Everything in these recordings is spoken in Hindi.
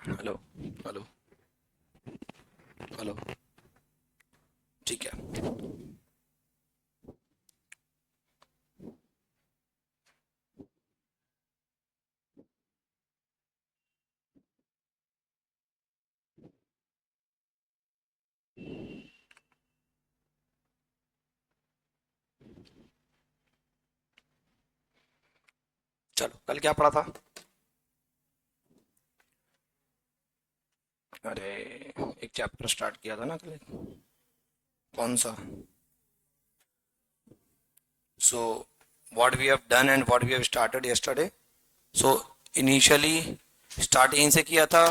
हेलो। हेलो। हेलो। ठीक है। चलो, कल क्या पढ़ा था? अरे, एक चैप्टर स्टार्ट किया था ना कल। कौन सा? So what we have done and what we have started yesterday. So initially start यहीं से किया था।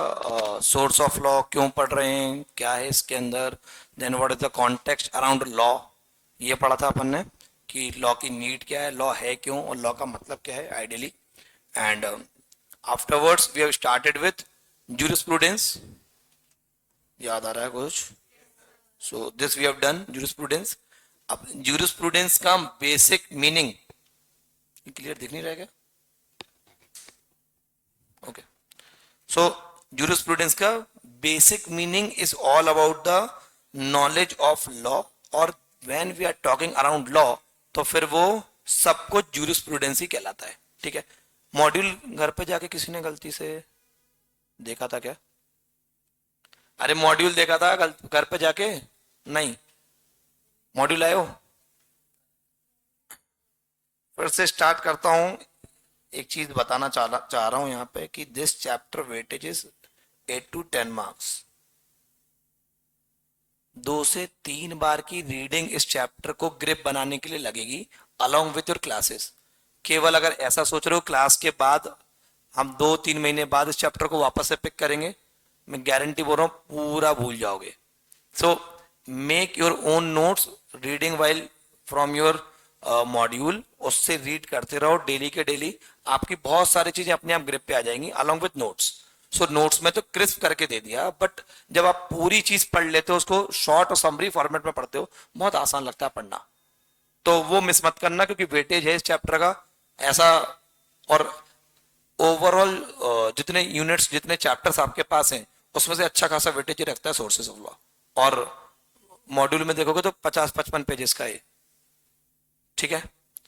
सोर्स ऑफ लॉ क्यों पढ़ रहे हैं, क्या है इसके अंदर, then what is the context around law, ये पढ़ा था अपन ने कि लॉ की नीड क्या है, लॉ है क्यों, और लॉ का मतलब क्या है ideally. And afterwards we have started with jurisprudence. याद आ रहा है कुछ? So this we have done jurisprudence. अब जूरिस्प्रूडेंस का बेसिक मीनिंग क्लियर दिख नहीं रहा है क्या? ओके। सो जूरिस्प्रूडेंस का basic meaning is all about the knowledge of law. और when we are talking around law तो फिर वो सब कुछ जूरिस्प्रूडेंस ही कहलाता है। ठीक है। मॉड्यूल घर पे जाके किसी ने गलती से देखा था क्या? अरे मॉड्यूल देखा था घर पे जाके? नहीं। मॉड्यूल आए हो? फिर से स्टार्ट करता हूँ। एक चीज बताना चाह रहा हूँ यहाँ पे कि this chapter weightage is 8 to 10 marks. 2 से 3 बार की रीडिंग इस चैप्टर को ग्रिप बनाने के लिए लगेगी अलोंग विथ योर क्लासेस। केवल अगर ऐसा सोच रहे हो क्लास के बाद हम 2-3 महीने बाद इस चैप्टर को वापस से पिक करेंगे, मैं गारंटी बोल रहा हूँ पूरा भूल जाओगे। So make your own notes, reading while from your module, उससे रीड करते रहो डेली के डेली। आपकी बहुत सारी चीजें अपने आप ग्रिप पे आ जाएंगी along with notes. So notes में तो क्रिस्प करके दे दिया, बट जब आप पूरी चीज पढ़ लेते हो, उसको शॉर्ट और समरी फॉर्मेट में पढ़ते हो, बहुत आसान लगता है पढ़ना। तो वो मिस मत करना, क्योंकि वेटेज है इस चैप्टर का ऐसा। और ओवरऑल जितने यूनिट्स, जितने चैप्टर्स आपके पास हैं, उसमें से अच्छा खासा वेटेज ही रखता है सोर्सेज ऑफ लॉ। और मॉड्यूल में देखोगे तो 50-55 पेजेस का है। ठीक है।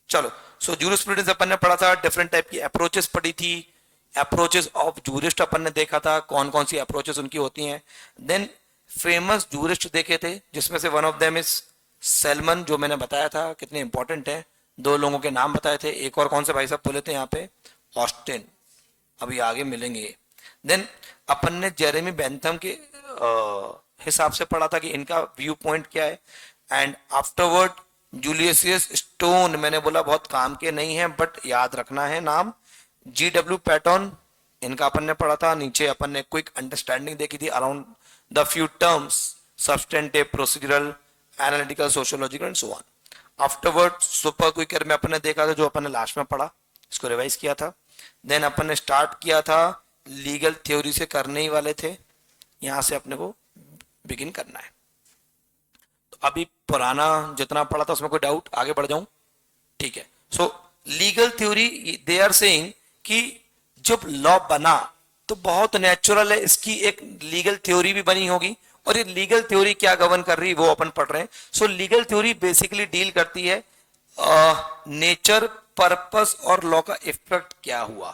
चलो। सो जूरिस्प्रूडेंस अपन ने पढ़ा था, डिफरेंट टाइप की अप्रोचेस पढ़ी थी। अप्रोचेस ऑफ जूरिस्ट अपन ने देखा था, कौन कौन सी अप्रोचेस उनकी होती हैं। देन फेमस जूरिस्ट देखे थे, जिसमें से one of them is salmon, जो मैंने बताया था कितने इंपॉर्टेंट है। 2 लोगों के नाम बताए थे। एक और कौन से भाई साहब बोले थे यहाँ पे? ऑस्टिन। अभी आगे मिलेंगे। देन अपन ने जेरेमी बेंथम के हिसाब से पढ़ा था कि इनका व्यू पॉइंट क्या है। एंड आफ्टरवर्ड जूलियस स्टोन, मैंने बोला बहुत काम के नहीं है बट याद रखना है नाम। G.W. पैटर्न, इनका अपन ने पढ़ा था। नीचे अपन ने क्विक अंडरस्टैंडिंग देखी थी around the few terms, substantive, procedural, analytical, sociological and so on. Afterward super quicker में अपन ने देखा था, जो अपन ने लास्ट में पढ़ा, इसको रिवाइज किया था। देन अपन ने स्टार्ट किया था लीगल थ्योरी से, करने ही वाले थे, यहां से अपने को बिगिन करना है। तो अभी पुराना जितना पढ़ा था उसमें कोई डाउट? आगे बढ़ जाऊं? ठीक है। So legal theory, they are saying कि जब लॉ बना तो बहुत नेचुरल है इसकी एक लीगल थ्योरी भी बनी होगी। और ये लीगल थ्योरी क्या गवर्न कर रही है वो अपन पढ़ रहे हैं। सो लीगल थ्योरी बेसिकली डील करती है नेचर, पर्पस और लॉ का इफेक्ट क्या हुआ।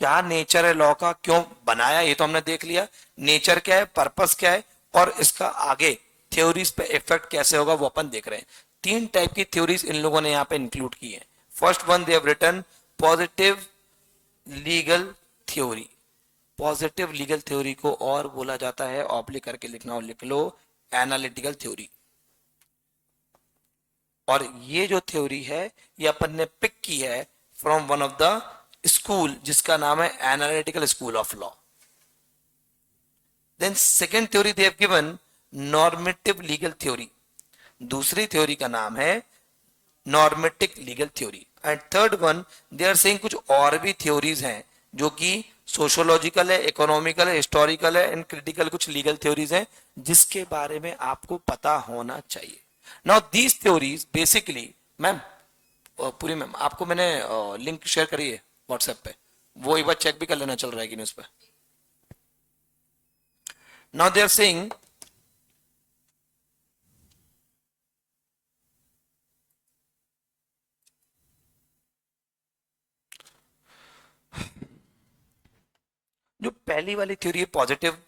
क्या नेचर है लॉ का, क्यों बनाया, ये तो हमने देख लिया। नेचर क्या है, पर्पस क्या है, और इसका आगे थ्योरीज पे इफेक्ट कैसे होगा वो अपन देख रहे हैं। 3 टाइप की थ्योरीज इन लोगों ने यहाँ पे इंक्लूड की है। First one they have written positive legal theory. Positive legal theory को और बोला जाता है, ऑब्लिक करके लिखना और लिख लो, एनालिटिकल थ्योरी। और ये जो थ्योरी है ये अपन ने पिक की है from one of the school जिसका नाम है analytical school of law. Then second theory they have given normative legal theory. दूसरी थ्योरी का नाम है normative legal theory. And third one, they are saying कुछ और भी थ्योरीज हैं जो कि सोशोलॉजिकल है, इकोनॉमिकल है, हिस्टोरिकल है एंड क्रिटिकल, कुछ लीगल थ्योरीज हैं जिसके बारे में आपको पता होना चाहिए। Now these theories basically, ma'am पूरी मैम आपको मैंने लिंक शेयर करी है व्हाट्सएप पे, वो एक बार चेक भी कर लेना चल रहा है कि नहीं उस पर। नाउ दे आर सेइंग जो पहली वाली थ्योरी है पॉजिटिव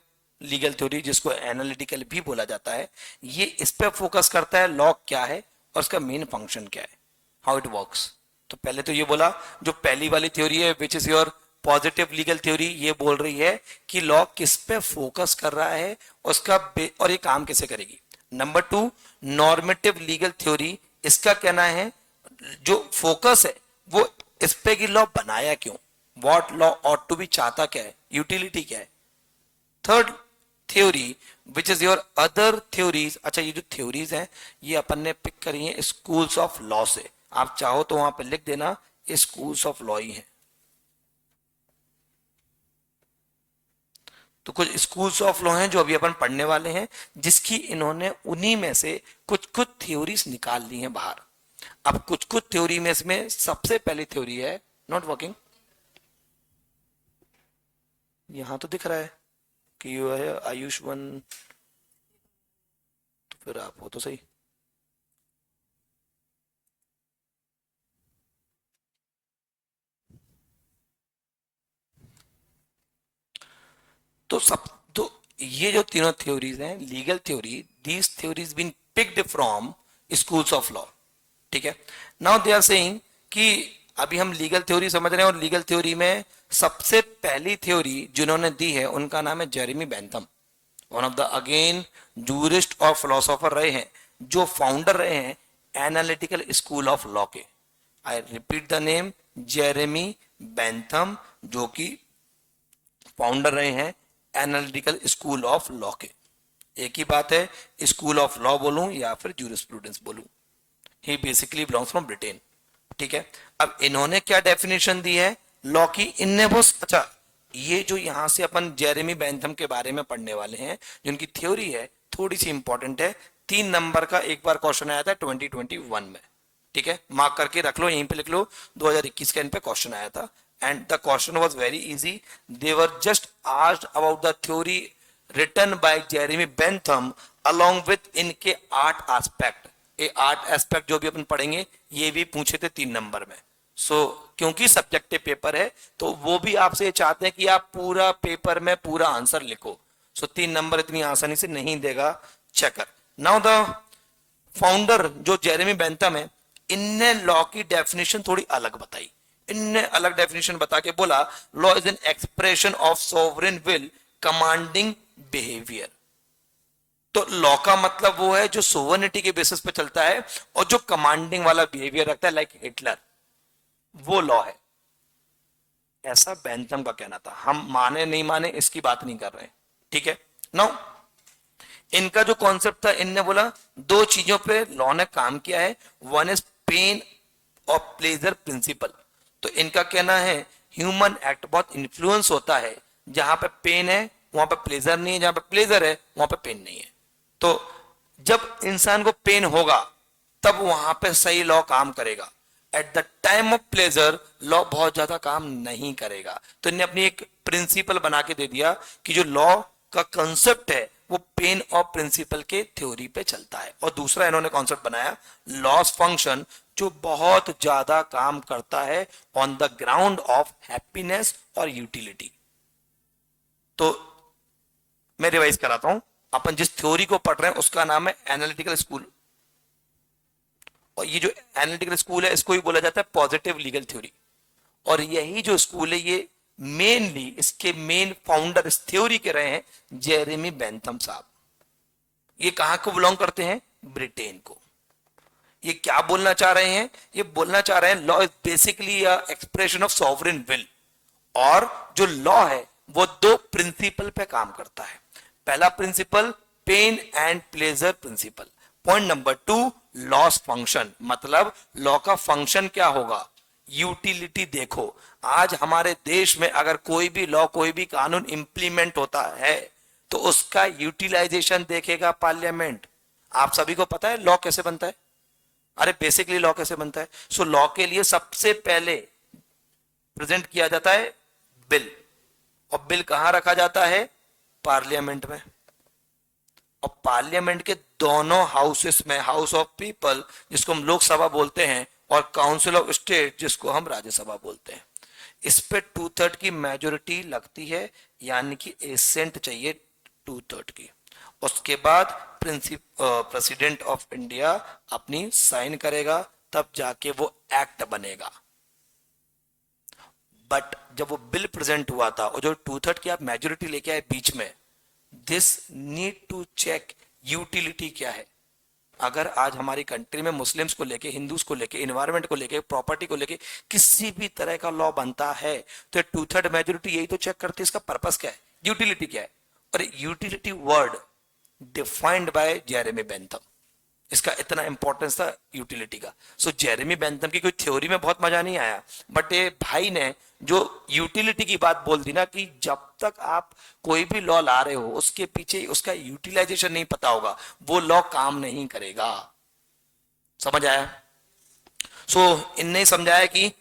लीगल थ्योरी, जिसको एनालिटिकल भी बोला जाता है, ये इस पे फोकस करता है लॉ क्या है और उसका मेन फंक्शन क्या है, हाउ इट वर्क्स। तो पहले तो ये बोला जो पहली वाली थ्योरी है which is your positive legal theory, ये बोल रही है कि लॉ किस पे फोकस कर रहा है उसका और ये काम कैसे करेगी। Number two, normative legal theory, इसका कहना है जो फोकस है वो इस पे कि लॉ बनाया क्यों, what law ought to be, चाहता क्या है, यूटिलिटी क्या है। Third theory which is your other theories, अच्छा ये जो थ्योरीज हैं ये अपन ने पिक करी है स्कूल्स ऑफ लॉ से, आप चाहो तो वहां पे लिख देना ये स्कूल्स ऑफ लॉ ही है। तो कुछ स्कूल्स ऑफ लॉ हैं जो अभी अपन पढ़ने वाले हैं, जिसकी इन्होंने उन्हीं में से कुछ कुछ थ्योरीज निकाल ली हैं बाहर। अब कुछ कुछ थ्योरी में इसमें सबसे पहली थ्योरी है नॉट वर्किंग, यहां तो दिख रहा है कि ये है आयुष वन, तो फिर आप हो तो सही। तो सब तो ये जो तीनों थ्योरीज हैं legal theory, these theories been picked from schools of law, ठीक है। नाउ दे आर सेइंग कि अभी हम लीगल थ्योरी समझ रहे हैं और लीगल थ्योरी में सबसे पहली थ्योरी जिन्होंने दी है उनका नाम है Jeremy Bentham, one of the again jurist और फिलोसोफर रहे हैं, जो फाउंडर रहे हैं एनालिटिकल स्कूल ऑफ लॉ के। I repeat the name, Jeremy Bentham, जो कि फाउंडर रहे हैं एनालिटिकल स्कूल ऑफ लॉ के। एक ही बात है स्कूल ऑफ लॉ बोलूं या फिर जूरिस्प्रूडेंस बोलूं, ही बेसिकली बिलोंग्स फ्रॉम ब्रिटेन, ठीक है। अब इन्होंने क्या डेफिनेशन दी है लॉ की, इनने बहुत अच्छा, ये जो यहां से अपन जेरेमी बेंथम के बारे में पढ़ने वाले हैं, जिनकी थ्योरी है थोड़ी सी इंपॉर्टेंट है, 3 नंबर का एक बार क्वेश्चन आया था 2021 में, ठीक है, मार्क करके रख लो, यहीं पे लिख लो 2021 का इन पे क्वेश्चन आया था and the question was very easy, they were just asked about the theory written by Jeremy Bentham along with इनके 8 एस्पेक्ट, ये 8 एस्पेक्ट जो भी अपन पढ़ेंगे ये भी पूछे थे 3 नंबर में। सो क्योंकि सब्जेक्टिव पेपर है तो वो भी आपसे चाहते हैं कि आप पूरा पेपर में पूरा आंसर लिखो, सो 3 नंबर इतनी आसानी से नहीं देगा चेकर। नाउ द फाउंडर जो जेरेमी बेंथम है, इनने लॉ की डेफिनेशन थोड़ी अलग बताई, इनने अलग डेफिनेशन बता के बोला law is an expression of sovereign will commanding behaviour. तो लॉ का मतलब वो है जो सोवर्निटी के बेसिस पे चलता है और जो कमांडिंग वाला बिहेवियर रखता है लाइक हिटलर, वो लॉ है, ऐसा बेंथम का कहना था। हम माने नहीं माने इसकी बात नहीं कर रहे, ठीक है। नाउ इनका जो कॉन्सेप्ट था, इनने बोला 2 चीजों पे लॉ ने काम किया है, वन इज पेन और प्लेजर प्रिंसिपल। तो इनका कहना है ह्यूमन एक्ट बहुत इन्फ्लुएंस होता है, जहां पे पेन है वहां पे प्लेजर नहीं है, जहां पे प्लेजर है वहां पे पेन नहीं है। तो जब इंसान को पेन होगा तब वहां पे सही लॉ काम करेगा, at the time of pleasure law बहुत ज्यादा काम नहीं करेगा। तो इन्हें अपनी एक प्रिंसिपल बना के दे दिया कि जो लॉ का कंसेप्ट है वो पेन और प्रिंसिपल के थ्योरी पे चलता है। और दूसरा इन्होंने कॉन्सेप्ट बनाया लॉस फंक्शन, जो बहुत ज्यादा काम करता है on the ground of happiness और यूटिलिटी। तो मैं रिवाइज कराता हूं, अपन जिस थ्योरी को पढ़ रहे हैं उसका नाम है एनालिटिकल स्कूल, और ये जो एनालिटिकल स्कूल है इसको ही बोला जाता है पॉजिटिव लीगल थ्योरी। और यही जो स्कूल है ये मेनली इसके मेन फाउंडर इस थ्योरी के रहे हैं जेरेमी बेंथम साहब। ये कहां को बिलोंग करते हैं, ब्रिटेन को। ये क्या बोलना चाह रहे हैं, ये बोलना चाह रहे हैं law is basically expression of sovereign will, और जो लॉ है वो 2 प्रिंसिपल पे काम करता है। पहला principle pain and pleasure principle, point number 2 law's function, मतलब लॉ का फंक्शन क्या होगा, यूटिलिटी। देखो आज हमारे देश में अगर कोई भी लॉ कोई भी कानून इंप्लीमेंट होता है तो उसका यूटिलाइजेशन देखेगा पार्लियामेंट। आप सभी को पता है लॉ कैसे बनता है, अरे बेसिकली लॉ कैसे बनता है। सो लॉ के लिए सबसे पहले प्रेजेंट किया जाता है बिल, और बिल कहां रखा जाता है, पार्लियामेंट में। और पार्लियामेंट के दोनों हाउसेस में, हाउस ऑफ पीपल जिसको हम लोकसभा बोलते हैं और काउंसिल ऑफ स्टेट जिसको हम राज्यसभा बोलते हैं, इस पे 2/3 की मेजोरिटी लगती है, यानी कि एसेंट चाहिए 2/3 की। उसके बाद प्रेसिडेंट ऑफ इंडिया अपनी साइन करेगा, तब जाके वो एक्ट बनेगा। बट जब वो बिल प्रेजेंट हुआ था और जो 2/3 की आप मेजोरिटी लेके आए बीच में, this need to check utility क्या है। अगर आज हमारी कंट्री में मुस्लिम्स को लेके, हिंदूज को लेके, इन्वायरमेंट को लेके, प्रॉपर्टी को लेके किसी भी तरह का लॉ बनता है तो 2/3 मेजोरिटी यही तो चेक करती है इसका पर्पस क्या है, यूटिलिटी क्या है। और utility word defined by Jeremy Bentham, इसका इतना इंपॉर्टेंस था यूटिलिटी का। सो जेरेमी बेंथम की कोई थ्योरी में बहुत मजा नहीं आया, बट ये भाई ने जो यूटिलिटी की बात बोल दी ना, कि जब तक आप कोई भी लॉ ला रहे हो उसके पीछे उसका यूटिलाइजेशन नहीं पता होगा, वो लॉ काम नहीं करेगा। समझ आया? सो इनने समझाया कि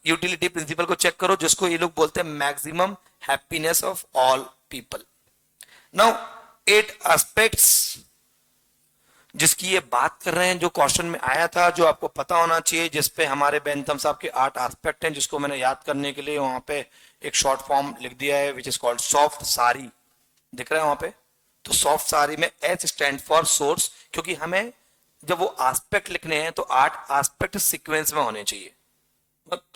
यूटिलिटी प्रिंसिपल को चेक करो, जिसको ये लोग बोलते हैं maximum happiness of all people. Now 8 aspects जिसकी ये बात कर रहे हैं, जो क्वेश्चन में आया था, जो आपको पता होना चाहिए, जिसपे हमारे बेंथम साहब के 8 एस्पेक्ट हैं, जिसको मैंने याद करने के लिए वहां पे एक शॉर्ट फॉर्म लिख दिया है, विच इज कॉल्ड सॉफ्ट सारी। दिख रहा है वहां पे? तो सॉफ्ट सारी में एस स्टैंड फॉर सोर्स, क्योंकि हमें जब वो एस्पेक्ट लिखने हैं तो 8 एस्पेक्ट सीक्वेंस में होने चाहिए।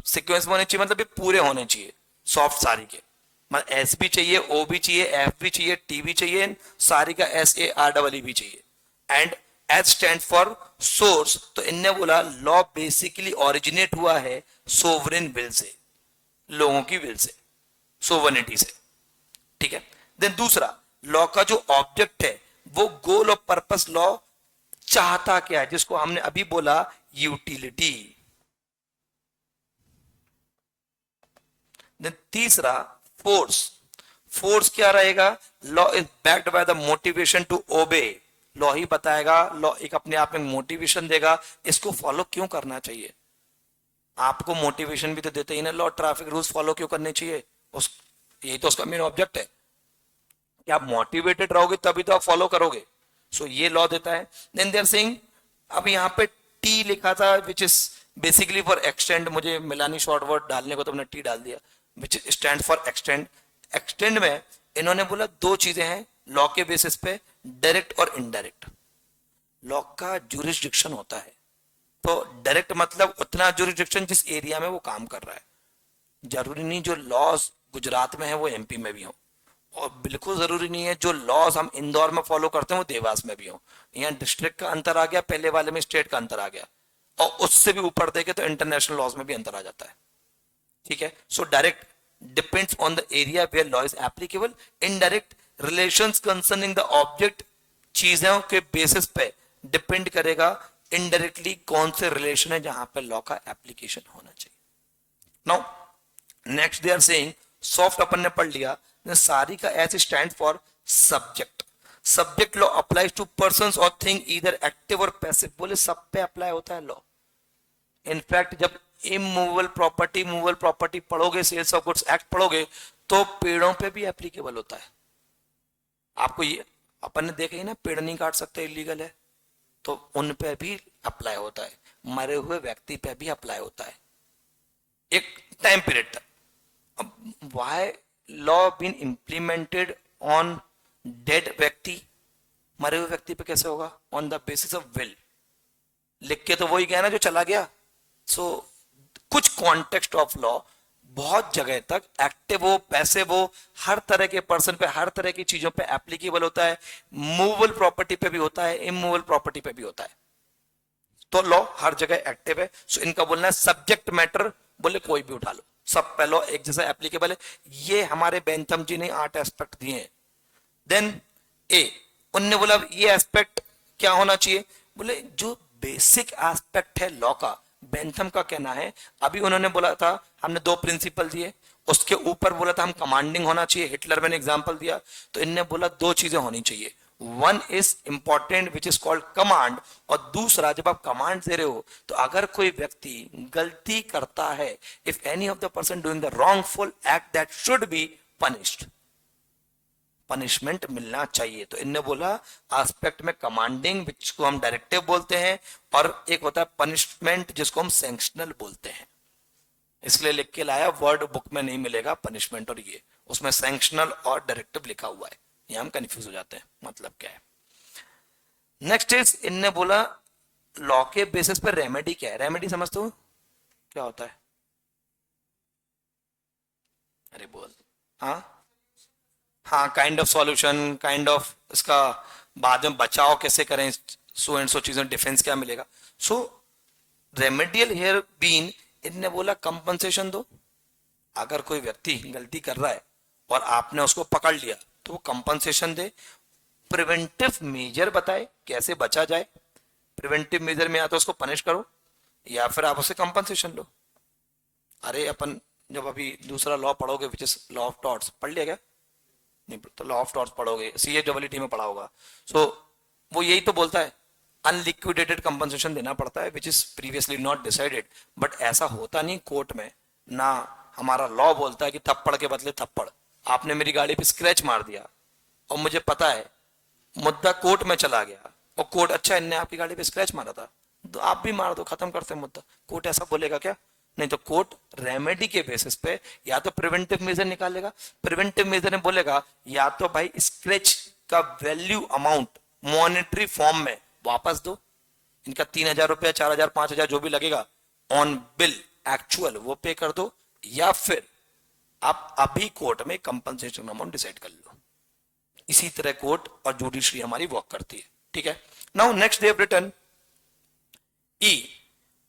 सीक्वेंस में होने चाहिए मतलब ये पूरे होने चाहिए सॉफ्ट सारी के। मतलब एस भी चाहिए, ओ भी चाहिए, एफ भी चाहिए, टी भी चाहिए, सारी का SAREE भी चाहिए। And H stand for source, तो इनने बोला लॉ बेसिकली ओरिजिनेट हुआ है सोवरेन विल से, लोगों की विल से, सोवरेनिटी से। ठीक है। देन दूसरा, लॉ का जो ऑब्जेक्ट है वो गोल और पर्पस लॉ चाहता क्या है, जिसको हमने अभी बोला यूटिलिटी। देन तीसरा, फोर्स। फोर्स क्या रहेगा? Law is backed by the motivation to obey. Law ही बताएगा, लॉ एक अपने आप में मोटिवेशन देगा, इसको फॉलो क्यों करना चाहिए। आपको मोटिवेशन भी तो देते ही ना लॉ, ट्रैफिक रूल्स फॉलो क्यों करने चाहिए, उस यही तो उसका मेन ऑब्जेक्ट है कि आप मोटिवेटेड रहोगे तभी तो आप फॉलो करोगे। सो ये लॉ देता है। देन दे आर सेइंग, अब यहाँ पे टी लिखा था which is basically for extend, मुझे मिला नहीं शॉर्ट वर्ड डालने को तो मैंने टी डाल दिया, विच स्टैंड फॉर एक्सटेंड। एक्सटेंड में इन्होंने बोला 2 चीजें हैं लॉ के बेसिस पे, डायरेक्ट और इनडायरेक्ट। लॉ का जुरिस्डिक्शन होता है, तो डायरेक्ट मतलब उतना जुरिस्डिक्शन जिस एरिया में वो काम कर रहा है। जरूरी नहीं जो लॉज गुजरात में है वो MP में भी हो, और बिल्कुल जरूरी नहीं है जो लॉज हम इंदौर में फॉलो करते हैं वो देवास में भी हो। यहाँ डिस्ट्रिक्ट का अंतर आ गया, पहले वाले में स्टेट का अंतर आ गया, और उससे भी ऊपर देखे तो इंटरनेशनल लॉज में भी अंतर आ जाता है। ठीक है। So direct depends on the area where law is applicable. Indirect relations concerning the object, चीजों के बेसिस पे डिपेंड करेगा इनडायरेक्टली कौन से रिलेशन है जहां पे लॉ का एप्लीकेशन होना चाहिए। Now next they are saying, soft अपन ने पढ़ लिया, सारी का S stand for subject. Subject law applies to persons और थिंग ईदर एक्टिव और पैसिव। बोले सब पे अप्लाई होता है लॉ। इनफैक्ट जब इमूवेबल प्रॉपर्टी, मूवेबल प्रॉपर्टी पढ़ोगे, सेल्स ऑफ गुड्स एक्ट पढ़ोगे, तो पेड़ों पे भी एप्लीकेबल होता है। आपको ये अपन ने देखा ही ना, पेड़ नहीं काट सकते, इलीगल है, तो उन पे भी अप्लाई होता है। मरे हुए व्यक्ति पे भी अप्लाई होता है एक टाइम पीरियड तक। अब why law been implemented on dead व्यक्ति, मरे हुए व्यक्ति पे कैसे होगा? On the basis of will. लिख के तो वही गया ना जो चला गया। सो कुछ कॉन्टेक्स्ट ऑफ लॉ बहुत जगह तक एक्टिव हो, पैसिव हो, हर तरह के पर्सन पे, हर तरह की चीजों पे एप्लीकेबल होता है। मूवेबल प्रॉपर्टी पे भी होता है, इमूवेबल प्रॉपर्टी पे भी होता है। तो लॉ हर जगह एक्टिव है। सो इनका बोलना है सब्जेक्ट मैटर, बोले कोई भी उठा लो, सब पे लॉ एक जैसा एप्लीकेबल है। ये हमारे बेंथम जी ने 8 एस्पेक्ट दिए हैं। देन ए, उनने बोला ये एस्पेक्ट क्या होना चाहिए? बोले जो बेसिक एस्पेक्ट है लॉ का, बेंथम का कहना है, अभी उन्होंने बोला था, हमने 2 प्रिंसिपल दिए, उसके ऊपर बोला था हम कमांडिंग होना चाहिए, हिटलर मैंने एग्जांपल दिया, तो इनने बोला 2 चीजें होनी चाहिए। One is important which is called command, और दूसरा जब आप कमांड दे रहे हो तो अगर कोई व्यक्ति गलती करता है, if any of the person doing the wrongful act that should be punished, punishment मिलना चाहिए। तो इनने बोला एस्पेक्ट में कमांडिंग जिसको हम डायरेक्टिव बोलते हैं, और एक होता है पनिशमेंट जिसको हम सैंक्शनल बोलते हैं। इसलिए लिख के लाया, वर्ड बुक में नहीं मिलेगा पनिशमेंट और ये, उसमें सैंक्शनल और डायरेक्टिव लिखा हुआ है, ये हम कंफ्यूज हो जाते हैं मतलब क्या है। नेक्स्ट इज, इनने बोला लॉ के बेसिस पर रेमेडी क्या है। रेमेडी समझते हो क्या होता है? अरे बोल। हाँ हाँ, kind of solution, kind of इसका बाद में बचाव कैसे करें, सो एंड सो चीजें, डिफेंस क्या मिलेगा। सो रेमेडियल हेयर बीन, इनने बोला कंपनसेशन दो। अगर कोई व्यक्ति गलती कर रहा है और आपने उसको पकड़ लिया तो वो कंपनसेशन दे। प्रिवेंटिव मेजर बताए कैसे बचा जाए। प्रिवेंटिव मेजर में या तो उसको पनिश करो या फिर आप उससे कंपनसेशन लो। अरे अपन जब अभी दूसरा लॉ पढ़ोगे which is law of torts, पढ़ लिया क्या? नहीं, तो लॉ ऑफ टॉर्ट्स पढ़ोगे, CA में पढ़ा होगा। सो वो यही तो बोलता है, अनलिक्विडेटेड कंपनसेशन देना पड़ता है which is previously not decided. But ऐसा होता नहीं कोर्ट में ना, हमारा लॉ बोलता है कि थप्पड़ के बदले थप्पड़। आपने मेरी गाड़ी पे स्क्रैच मार दिया और मुझे पता है, मुद्दा कोर्ट में चला गया और कोर्ट, अच्छा इनने आपकी गाड़ी पे स्क्रैच मारा था तो आप भी मार दो, खत्म करते हैं मुद्दा। कोर्ट ऐसा बोलेगा क्या? नहीं, तो कोर्ट रेमेडी के बेसिस पे या तो प्रिवेंटिव मेजर निकालेगा। प्रिवेंटिव मेजर में बोलेगा या तो भाई स्क्रैच का वैल्यू अमाउंट मॉनेटरी फॉर्म में वापस दो, इनका 3,000 रुपया, 4,000, 5,000 जो भी लगेगा ऑन बिल एक्चुअल वो पे कर दो, या फिर आप अभी कोर्ट में कंपनसेशन अमाउंट डिसाइड कर लो। इसी तरह कोर्ट और जुडिशरी हमारी वर्क करती है, ठीक है। Now next they have written E,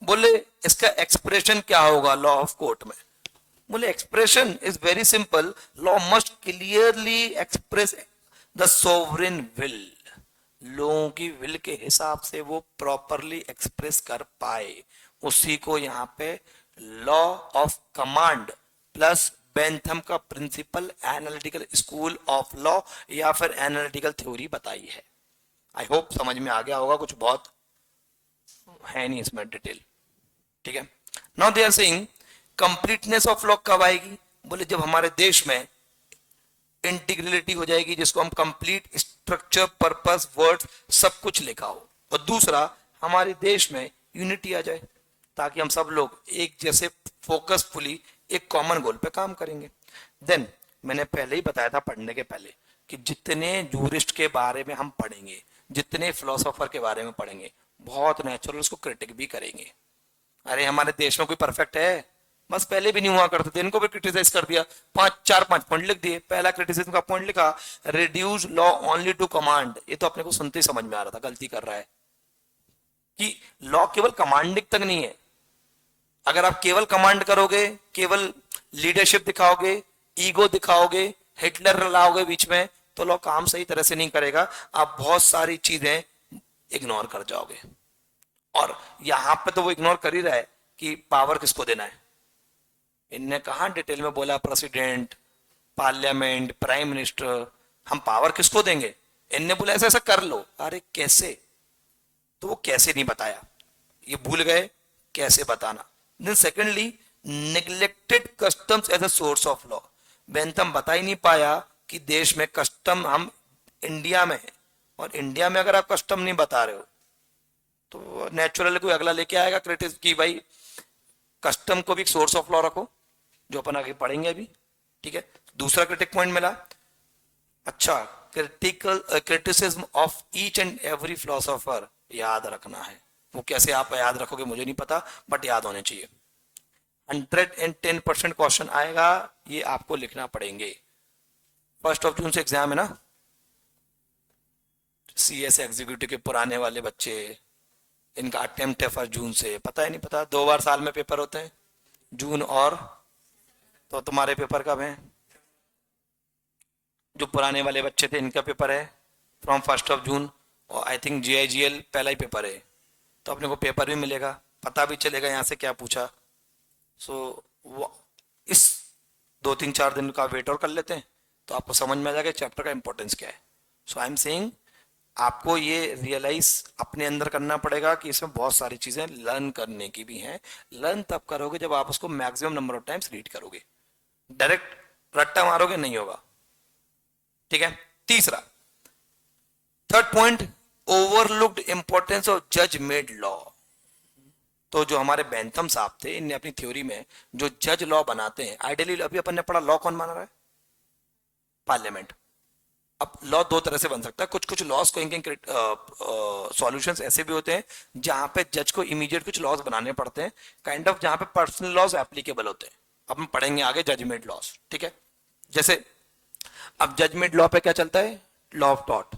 बोले इसका एक्सप्रेशन क्या होगा लॉ ऑफ कोर्ट में। बोले expression is very simple, law must clearly express the sovereign will. लोगों की विल के हिसाब से वो प्रॉपरली एक्सप्रेस कर पाए, उसी को यहां पे law of command plus Bentham का principal analytical school of law या फिर एनालिटिकल थ्योरी बताई है। आई होप समझ में आ गया होगा, कुछ बहुत है नहीं इसमें डिटेल, ठीक है। Now they are saying completeness of law कब आएगी। बोले जब हमारे देश में इंटीग्रिटी हो जाएगी, जिसको हम कंप्लीट स्ट्रक्चर, पर्पस, वर्ड्स सब कुछ लिखा हो, और दूसरा हमारे देश में यूनिटी आ जाए ताकि हम सब लोग एक जैसे फोकसफुली एक कॉमन गोल पे काम करेंगे। देन मैंने पहले ही बताया था पढ़ने के पहले कि जितने जूरिस्ट के बारे में हम पढ़ेंगे, जितने फिलोसोफर के बारे में पढ़ेंगे, बहुत नेचुरल उसको क्रिटिक भी करेंगे। अरे हमारे देश में कोई परफेक्ट है? बस पहले भी नहीं हुआ करते थे, इनको भी क्रिटिसाइज कर दिया, 5 पॉइंट लिख दिए। पहला क्रिटिसिज्म का पॉइंट लिखा, reduce law only to command. ये तो अपने को सुनते ही समझ में आ रहा था गलती कर रहा है, कि लॉ केवल कमांडिंग तक नहीं है। अगर आप केवल कमांड करोगे, केवल लीडरशिप दिखाओगे, ईगो दिखाओगे, हिटलर लाओगे बीच में, तो लॉ काम सही तरह से नहीं करेगा, आप बहुत सारी चीजें इग्नोर कर जाओगे। और यहां पे तो वो इग्नोर कर ही रहा है कि पावर किसको देना है। इनने कहा डिटेल में बोला प्रेसिडेंट, पार्लियामेंट, प्राइम मिनिस्टर, हम पावर किसको देंगे। इनने बोला ऐसा ऐसा कर लो, अरे कैसे, तो वो कैसे नहीं बताया, ये भूल गए कैसे बताना। Then secondly neglected customs as a source of law. Bentham बता ही नहीं पाया कि देश में कस्टम, हम इंडिया में है, और इंडिया में अगर आप कस्टम नहीं बता रहे हो तो नेचुरली कोई अगला लेके आएगा क्रिटिस की भाई कस्टम को भी एक सोर्स ऑफ लॉ रखो, जो अपन आगे पढ़ेंगे अभी, ठीक है। दूसरा क्रिटिक पॉइंट मिला, अच्छा criticism of each and every philosopher याद रखना है। वो कैसे आप याद रखोगे मुझे नहीं पता, बट याद होने चाहिए। 110% क्वेश्चन आएगा, ये आपको लिखना पड़ेंगे। 1 जून से एग्जाम है ना, CS एग्जीक्यूटिव के पुराने वाले बच्चे, इनका अटेम्प्ट है 1 जून से। पता है नहीं पता, 2 बार साल में पेपर होते हैं, जून और, तो तुम्हारे पेपर कब है? जो पुराने वाले बच्चे थे इनका पेपर है फ्रॉम 1 जून, और आई थिंक GIGL पहला ही पेपर है, तो अपने को पेपर भी मिलेगा, पता भी चलेगा यहाँ से क्या पूछा। सो इस 2-3-4 दिन का वेट और कर लेते हैं तो आपको समझ में आ जाएगा चैप्टर का इंपॉर्टेंस क्या है। सो आई एम सेइंग आपको ये रियलाइज अपने अंदर करना पड़ेगा कि इसमें बहुत सारी चीजें लर्न करने की भी हैं। लर्न तब करोगे जब आप उसको maximum number of times read करोगे, डायरेक्ट रट्टा मारोगे नहीं होगा, ठीक है। तीसरा, third point, overlooked importance of जज मेड लॉ। तो जो हमारे बेंथम साहब थे, इनने अपनी थ्योरी में जो जज लॉ बनाते हैं, आइडियली अभी अपन ने पढ़ा लॉ कौन बना रहा है, पार्लियामेंट। अब लॉ दो तरह से बन सकता है, कुछ कुछ लॉस को इनके सॉल्यूशंस ऐसे भी होते हैं जहां पे जज को इमीडिएट कुछ लॉस बनाने पड़ते हैं, काइंड ऑफ जहां पे पर्सनल लॉस एप्लीकेबल होते हैं। अब हम पढ़ेंगे आगे जजमेंट लॉस, ठीक है। जैसे अब जजमेंट लॉ पे क्या चलता है, law of taught.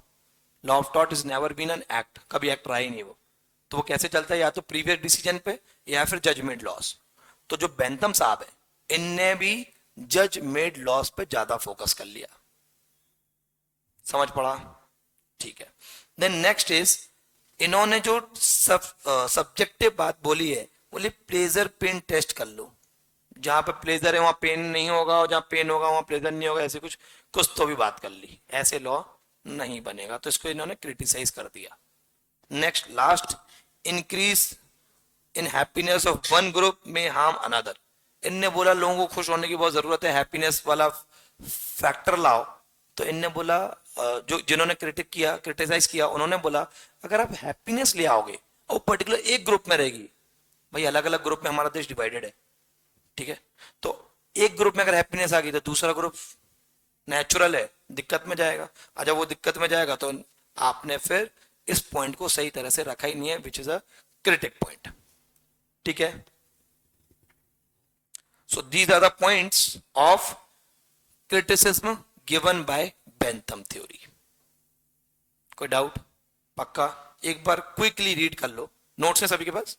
Law of taught is never been an act, कभी एक्ट रहा ही नहीं वो। तो वो कैसे चलता है, या तो प्रीवियस डिसीजन पे या फिर जजमेंट लॉस। तो जो बेंथम साहब है, इनने भी जज मेड लॉस पे ज्यादा फोकस कर लिया। समझ पड़ा, ठीक है। देन नेक्स्ट इज, इन्होंने जो सब्जेक्टिव बात बोली है, बोली प्लेजर पेन टेस्ट कर लो। जहां पे प्लेजर है वहां पेन नहीं होगा, और जहां पेन होगा वहां प्लेजर नहीं होगा, ऐसे कुछ कुछ तो भी बात कर ली, ऐसे लॉ नहीं बनेगा। तो इसको इन्होंने क्रिटिसाइज कर दिया। Next last, increase in happiness of one group में हार्म अनदर। इनने बोला लोगों को खुश होने की बहुत जरूरत है, हैप्पीनेस वाला फैक्टर लाओ। तो इनने बोला जो जिन्होंने क्रिटिसाइज किया, उन्होंने बोला अगर आप हैप्पीनेस ले आओगे और पर्टिकुलर एक ग्रुप में रहेगी, भाई अलग अलग ग्रुप में हमारा देश डिवाइडेड है, ठीक है। तो एक ग्रुप में अगर हैप्पीनेस आ गई तो दूसरा ग्रुप नेचुरल है दिक्कत में जाएगा। और जब वो दिक्कत में जाएगा तो आपने फिर इस पॉइंट को सही तरह से रखा ही नहीं है, which is a critic point, ठीक है। So these are the points of criticism given by Bentham theory. कोई डाउट? पक्का एक बार क्विकली रीड कर लो, नोट्स है सभी के पास,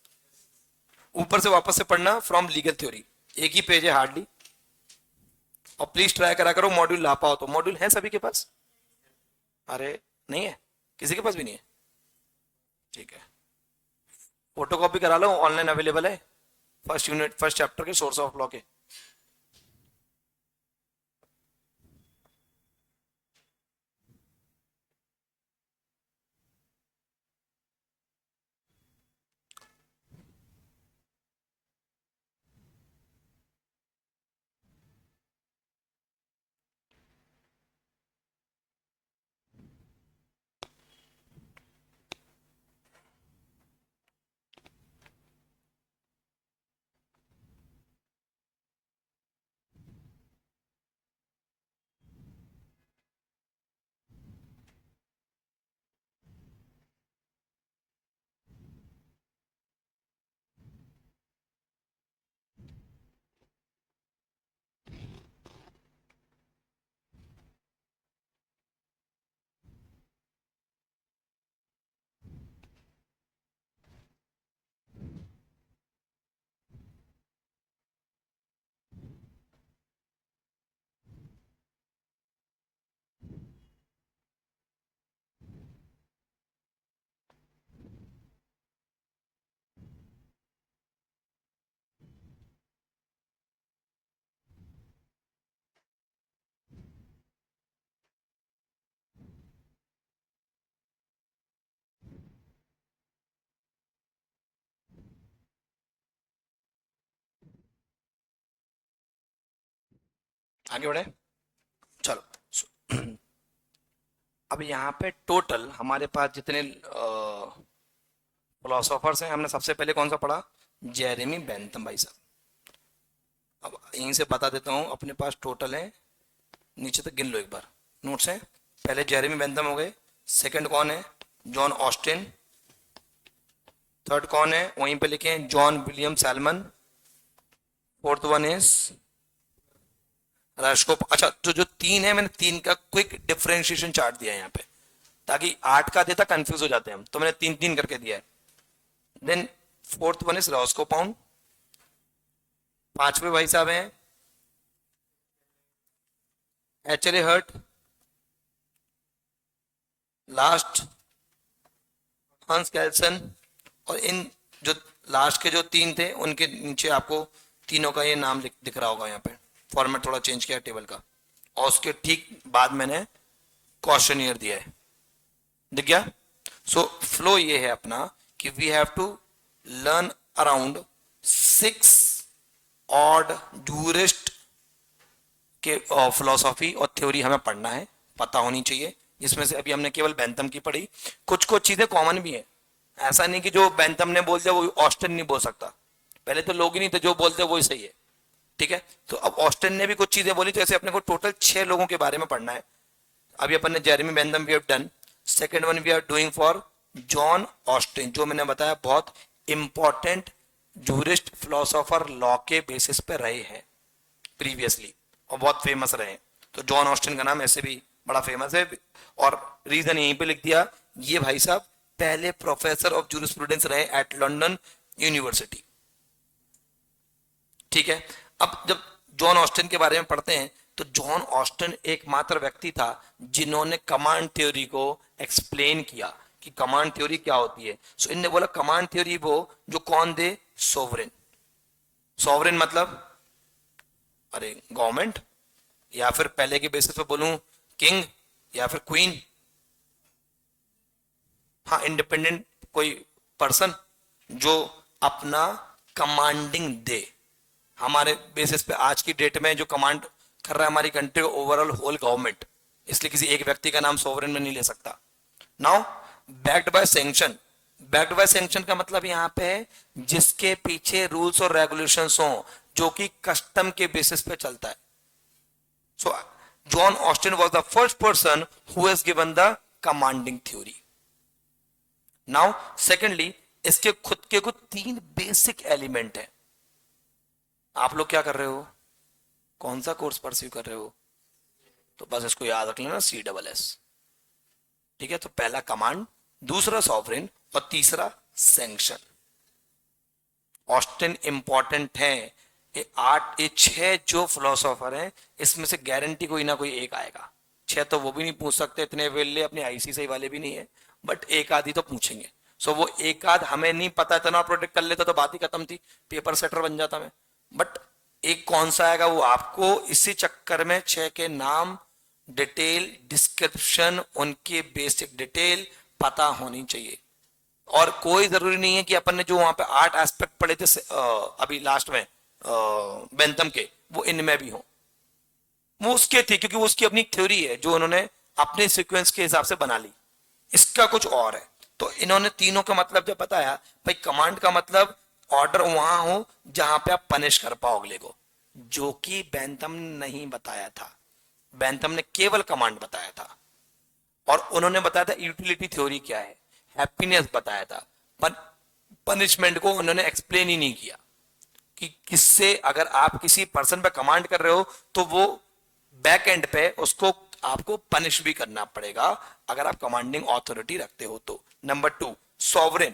ऊपर से वापस से पढ़ना फ्रॉम लीगल थ्योरी, एक ही पेज है हार्डली। और प्लीज ट्राई करा करो मॉड्यूल ला पाओ तो। मॉड्यूल है सभी के पास? अरे नहीं है, किसी के पास भी नहीं है, ठीक है। फोटो कॉपी करा लो, ऑनलाइन अवेलेबल है, फर्स्ट यूनिट फर्स्ट चैप्टर के सोर्स ऑफ लॉ के। आगे बढ़े, चलो। अब यहाँ पे टोटल हमारे पास जितने फिलोसोफर्स हैं, हमने सबसे पहले कौन सा पढ़ा, जेरेमी बेंथम भाई साहब। अब यहीं से बता देता हूँ, अपने पास टोटल है, नीचे तक गिन लो एक बार, नोट्स हैं। पहले जेरेमी बेंथम हो गए, सेकंड कौन है, जॉन ऑस्टिन, थर्ड कौन है वहीं पे लिखे हैं, John William Salmon, fourth one is Roscoe. अच्छा, तो जो तीन है, मैंने तीन का क्विक डिफरेंशिएशन चार्ट दिया है यहाँ पे, ताकि आठ का देता कंफ्यूज हो जाते हैं हम, तो मैंने तीन तीन करके दिया है। Then fourth one is Roscoe Pound, पांचवे भाई साहब हैं HLA Hart, last Hans Kelsen. और इन जो लास्ट के जो तीन थे, उनके नीचे आपको तीनों का ये नाम दिख रहा होगा, यहाँ पे फॉर्मेट थोड़ा चेंज किया टेबल का, और उसके ठीक बाद मैंने क्वेश्चनियर दिया है, दिख गया। सो फ्लो ये है अपना कि we have to learn around 6 odd jurist के फिलोसॉफी और थ्योरी हमें पढ़ना है पता होनी चाहिए, जिसमें से अभी हमने केवल बेंथम की पढ़ी। कुछ कुछ चीजें कॉमन भी है, ऐसा नहीं कि जो बेंथम ने बोल दिया वो ऑस्टिन नहीं बोल सकता। पहले तो लोग ही नहीं थे, जो बोलते वही सही है। ठीक है, तो अब ऑस्टिन ने भी कुछ चीजें बोली, तो ऐसे अपने को टोटल 6 लोगों के बारे में पढ़ना है। अभी अपन ने Jeremy Bentham we have done. Second one we are doing for John Austin, जो मैंने बताया बहुत इंपॉर्टेंट जूरिस्ट फिलोसोफर लॉ के बेसिस पे रहे हैं प्रीवियसली और बहुत फेमस रहे हैं। तो जॉन ऑस्टिन का नाम ऐसे भी बड़ा फेमस है, और रीजन यहीं पे लिख दिया, ये भाई साहब पहले प्रोफेसर ऑफ जूरिस्प्रूडेंस रहे एट लंदन यूनिवर्सिटी। ठीक है, अब जब जॉन ऑस्टिन के बारे में पढ़ते हैं तो जॉन ऑस्टिन एकमात्र व्यक्ति था जिन्होंने कमांड थ्योरी को एक्सप्लेन किया कि कमांड थ्योरी क्या होती है। सो इनने बोला कमांड थ्योरी वो जो कौन दे, सोवरेन। सोवरेन मतलब अरे गवर्नमेंट, या फिर पहले के बेसिस पे बोलूं किंग या फिर क्वीन, हाँ इंडिपेंडेंट कोई पर्सन जो अपना कमांडिंग दे। हमारे बेसिस पे आज की डेट में जो कमांड कर रहा है हमारी कंट्री को ओवरऑल होल गवर्नमेंट, इसलिए किसी एक व्यक्ति का नाम सोवरेन में नहीं ले सकता। Now backed by sanction, backed by sanction का मतलब यहां पे है जिसके पीछे रूल्स और रेगुलेशंस हो, जो कि कस्टम के बेसिस पे चलता है। सो John Austin was the first person who has given the commanding theory. Now secondly, इसके खुद के कुछ 3 बेसिक एलिमेंट है। आप लोग क्या कर रहे हो, कौन सा कोर्स परस्यू कर रहे हो, तो बस इसको याद रख लेना, CSS। ठीक है, तो पहला कमांड, दूसरा सॉवरेन और तीसरा सैंक्शन। ऑस्टिन इंपॉर्टेंट है। ये 6 जो फिलोसोफर हैं इसमें से गारंटी कोई ना कोई एक आएगा। 6 तो वो भी नहीं पूछ सकते, इतने वेले अपने ICSI वाले भी नहीं है, बट एक आधी तो पूछेंगे। सो वो एक आध हमें नहीं पता, इतना प्रोटेक्ट कर लेता तो बात ही खत्म थी, पेपर सेटर बन जाता मैं। बट एक कौन सा आएगा वो आपको इसी चक्कर में 6 के नाम, डिटेल, डिस्क्रिप्शन, उनके बेसिक डिटेल पता होनी चाहिए। और कोई जरूरी नहीं है कि अपन ने जो वहां पे 8 एस्पेक्ट पढ़े थे अभी लास्ट में बेंथम के, वो इनमें भी हो, वो उसके थे क्योंकि वो उसकी अपनी थ्योरी है जो उन्होंने अपने सीक्वेंस के हिसाब से बना ली। इसका कुछ और है। तो इन्होंने तीनों का मतलब जब बताया, भाई कमांड का मतलब ऑर्डर वहां हो जहां पे आप पनिश कर पाओ अगले को, जो कि बेंथम ने नहीं बताया था। बेंथम ने केवल कमांड बताया था, और उन्होंने बताया था यूटिलिटी थ्योरी क्या है, हैप्पीनेस बताया था, पर पनिशमेंट को उन्होंने एक्सप्लेन ही नहीं किया कि किससे अगर आप किसी पर्सन पे कमांड कर रहे हो तो वो बैक एंड पे उसको आपको पनिश भी करना पड़ेगा अगर आप कमांडिंग ऑथोरिटी रखते हो तो। Number 2, sovereign,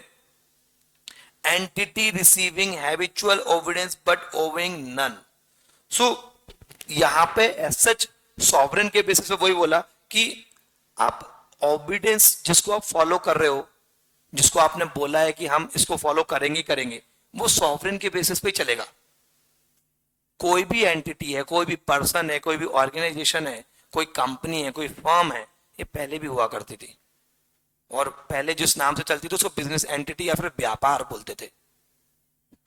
entity receiving habitual obedience but owing none. So यहां पे एज सच सॉवरेन के बेसिस पे वही बोला कि आप ओबीडियंस जिसको आप फॉलो कर रहे हो, जिसको आपने बोला है कि हम इसको फॉलो करेंगे करेंगे, वो सॉवरेन के बेसिस पे चलेगा। कोई भी एंटिटी है, कोई भी पर्सन है, कोई भी ऑर्गेनाइजेशन है, कोई कंपनी है, कोई फर्म है, ये पहले भी हुआ करती थी, और पहले जिस नाम से चलती थी उसको बिजनेस एंटिटी या फिर व्यापार बोलते थे।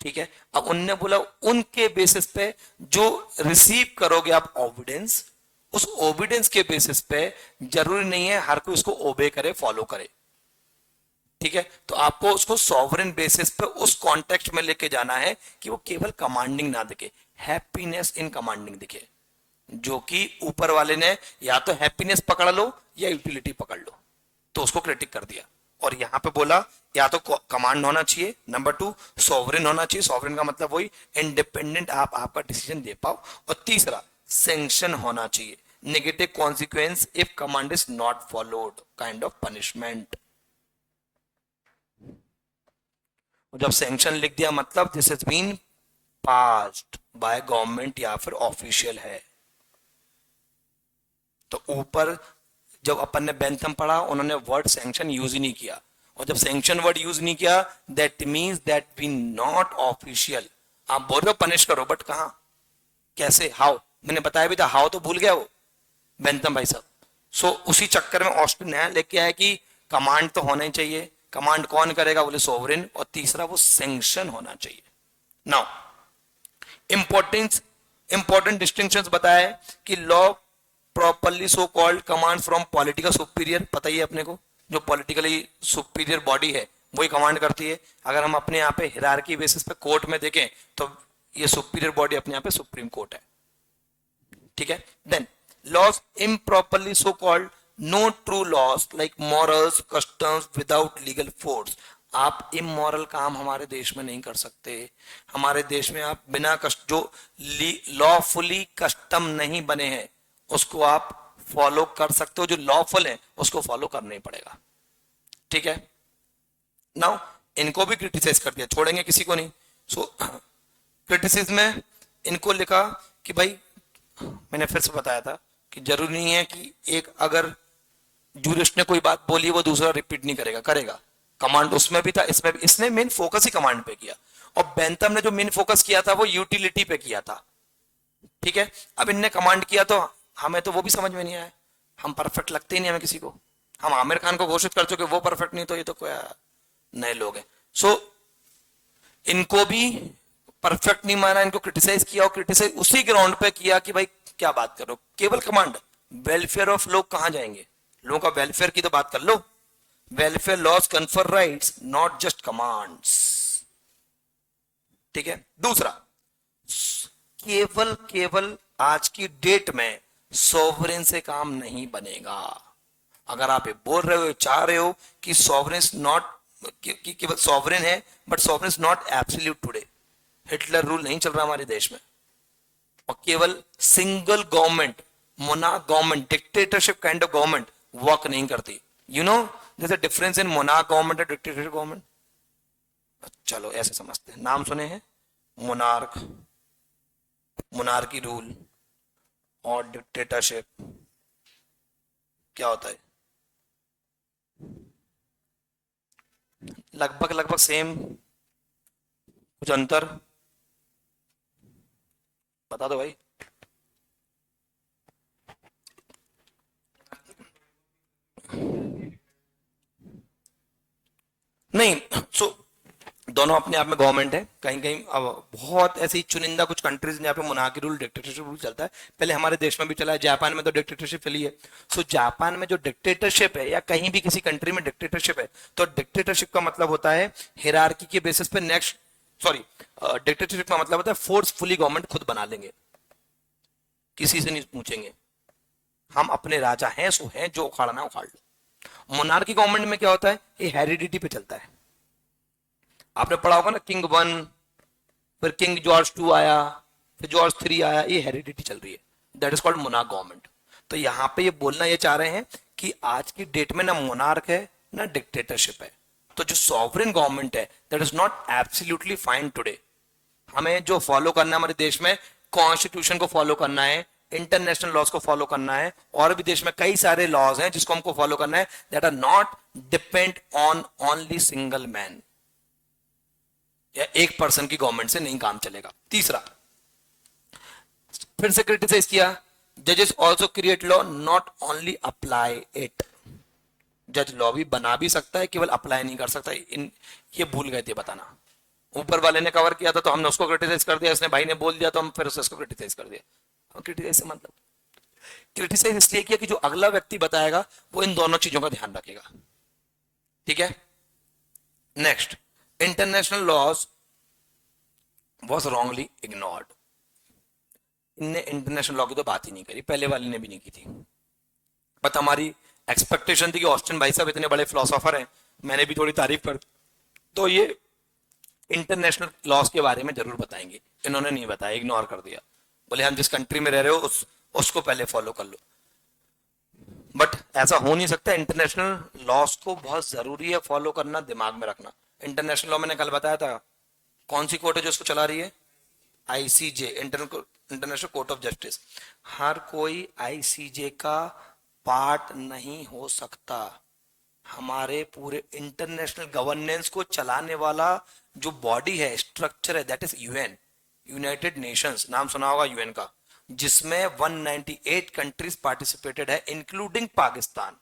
ठीक है, अब उनने बोला उनके बेसिस पे जो रिसीव करोगे आप ओबीडियंस, उस ओबीडियंस के बेसिस पे जरूरी नहीं है हर कोई उसको ओबे करे, फॉलो करे। ठीक है, तो आपको उसको सॉवरेन बेसिस पे उस कॉन्टेक्स्ट में लेके जाना है कि वो केवल कमांडिंग ना दिखे, हैप्पीनेस इन कमांडिंग दिखे, जो कि ऊपर वाले ने या तो हैप्पीनेस पकड़ लो या यूटिलिटी पकड़ लो, तो उसको क्रिटिक कर दिया। और यहां पे बोला या तो कमांड होना चाहिए, नंबर 2 सॉवरेन होना चाहिए, सॉवरेन का मतलब वही इंडिपेंडेंट, आप आपका डिसीजन दे पाओ, और तीसरा सैंक्शन होना चाहिए, negative consequence if command is not followed, kind of punishment. जब सैंक्शन लिख दिया मतलब this has been passed by government या फिर ऑफिशियल है। तो ऊपर जब अपन ने बेंथम पढ़ा उन्होंने वर्ड सैंक्शन यूज ही नहीं किया, और जब सैंक्शन वर्ड यूज नहीं किया that means that we not official. आप बोल रहे हो पनिश करो, बट कहां, कैसे, हाउ, मैंने बताया भी था, हाउ तो भूल गया वो बेंथम भाई साहब। सो उसी चक्कर में ऑस्टिन नया लेके आया कि कमांड तो होना ही चाहिए, कमांड कौन करेगा, बोले सोवरेन, और तीसरा वो सैंक्शन होना चाहिए। नाउ इंपॉर्टेंट डिस्टिंक्शंस बताया कि law improperly so called commands from political superior, पता ही है अपने को, जो पॉलिटिकली सुपीरियर बॉडी है वही कमांड करती है। अगर हम अपने यहाँ पे हिरार्की बेसिस पे कोर्ट में देखें तो ये सुपीरियर बॉडी अपने यहाँ पे सुप्रीम कोर्ट है, ठीक है। Then laws improperly so called, no true laws like morals customs without legal force. आप इमोरल काम हमारे देश में नहीं कर सकते। हमारे देश में आप बिना कष्ट, जो लॉफुली कस्टम नहीं बने हैं उसको आप फॉलो कर सकते हो, जो लॉफुल है उसको फॉलो करना ही पड़ेगा, ठीक है। नाउ इनको भी क्रिटिसाइज कर दिया, छोड़ेंगे किसी को नहीं। सो क्रिटिसिज्म में इनको लिखा कि भाई, मैंने फिर से बताया था कि जरूरी नहीं है कि एक अगर जूरिस्ट ने कोई बात बोली वो दूसरा रिपीट नहीं करेगा, करेगा। कमांड उसमें भी था, इसमें भी। इसने मेन फोकस ही कमांड पे किया, और बेंथम ने जो मेन फोकस किया था वो यूटिलिटी पे किया था, ठीक है। अब इनने कमांड किया तो हमें तो वो भी समझ में नहीं आया, हम परफेक्ट लगते ही नहीं हमें किसी को। हम आमिर खान को घोषित कर चुके वो परफेक्ट नहीं, तो ये तो कोई नए लोग हैं। सो इनको भी परफेक्ट नहीं माना, इनको क्रिटिसाइज किया, और क्रिटिसाइज उसी ग्राउंड पे किया कि भाई क्या बात करो, केवल कमांड, वेलफेयर ऑफ लोग कहां जाएंगे, लोगों का वेलफेयर की तो बात कर लो। Welfare laws confer rights not just commands, ठीक है। दूसरा, केवल केवल आज की डेट में सॉवरेन से काम नहीं बनेगा। अगर आप ये बोल रहे हो, चाह रहे हो कि सॉवरेन नॉट, केवल सॉवरेन है but sovereign not absolute today, Hitler rule नहीं चल रहा हमारे देश में, और केवल single government, monarch government, dictatorship kind of government work नहीं करती। You know there's a difference in monarch government and dictatorship government. चलो ऐसे समझते हैं, नाम सुने हैं, मोनार्क, मोनार्की रूल और डिक्टेटरशिप, क्या होता है? लगभग लगभग सेम, कुछ अंतर बता दो भाई। नहीं, सो दोनों अपने आप में गवर्नमेंट है। कहीं कहीं अब बहुत ऐसी चुनिंदा कुछ कंट्रीज जहाँ पे मोनार्की रूल, डिक्टेटरशिप रूल चलता है। पहले हमारे देश में भी चला है, जापान में तो डिक्टेटरशिप चली है। सो जापान में जो डिक्टेटरशिप है, या कहीं भी किसी कंट्री में डिक्टेटरशिप है, तो डिक्टेटरशिप का मतलब होता है हिरार्की के बेसिस पे नेक्स्ट, सॉरी, डिक्टेटरशिप का मतलब होता है फोर्सफुली गवर्नमेंट खुद बना लेंगे, किसी से नहीं पूछेंगे, हम अपने राजा हैं सो हैं, जो उखाड़ना उखाड़ लो। मोनार्की गवर्नमेंट में क्या होता है, ये हेरिडिटी पे चलता है। आपने पढ़ा होगा ना, किंग 1, फिर किंग जॉर्ज 2 आया, फिर जॉर्ज 3 आया, ये हेरिडिटी चल रही है, that is called monarch government. तो यहां पे ये बोलना ये चाह रहे हैं कि आज की डेट में ना मोनार्क है ना डिक्टेटरशिप है। तो जो सॉवरेन गवर्नमेंट है that is not absolutely fine today. हमें जो फॉलो करना है हमारे देश में, कॉन्स्टिट्यूशन को फॉलो करना है, इंटरनेशनल लॉज को फॉलो करना है, और भी देश में कई सारे लॉज हैं जिसको हमको फॉलो करना है, that are not depend on only single man, या एक पर्सन की गवर्नमेंट से नहीं काम चलेगा। तीसरा, फिर से क्रिटिसाइज किया, जजेस also create law not only apply it. जज लॉ भी बना भी सकता है, केवल अप्लाई नहीं कर सकता। ये भूल गए थे बताना, ऊपर वाले ने कवर किया था तो हमने उसको क्रिटिसाइज कर दिया, इसने भाई ने बोल दिया तो हम फिर उसको क्रिटिसाइज कर दिया। क्रिटिसाइज से मतलब, क्रिटिसाइज इसलिए किया कि जो अगला व्यक्ति बताएगा वो इन दोनों चीजों का ध्यान रखेगा, ठीक है। Next, international laws was wrongly ignored. इनने इंटरनेशनल लॉ की तो बात ही नहीं करी, पहले वाले ने भी नहीं की थी। बट हमारी एक्सपेक्टेशन थी कि ऑस्टिन भाई साहब इतने बड़े फिलोसोफर हैं, मैंने भी थोड़ी तारीफ कर, तो ये इंटरनेशनल लॉज के बारे में जरूर बताएंगे। इन्होंने नहीं बताया, इग्नोर कर दिया, बोले हम जिस कंट्री में रह रहे हो उसको पहले फॉलो कर लो। बट ऐसा हो नहीं सकता, इंटरनेशनल लॉज को बहुत जरूरी है फॉलो करना, दिमाग में रखना। इंटरनेशनल लॉ मैंने कल बताया था, कौन सी कोर्ट है जो उसको चला रही है? ICJ, international court of justice. हर कोई आईसीजे का पार्ट नहीं हो सकता। हमारे पूरे इंटरनेशनल गवर्नेंस को चलाने वाला जो बॉडी है, स्ट्रक्चर है, that is UN, United Nations, नाम सुना होगा यूएन का, जिसमें 198 कंट्रीज पार्टिसिपेटेड है इंक्लूडिंग पाकिस्तान।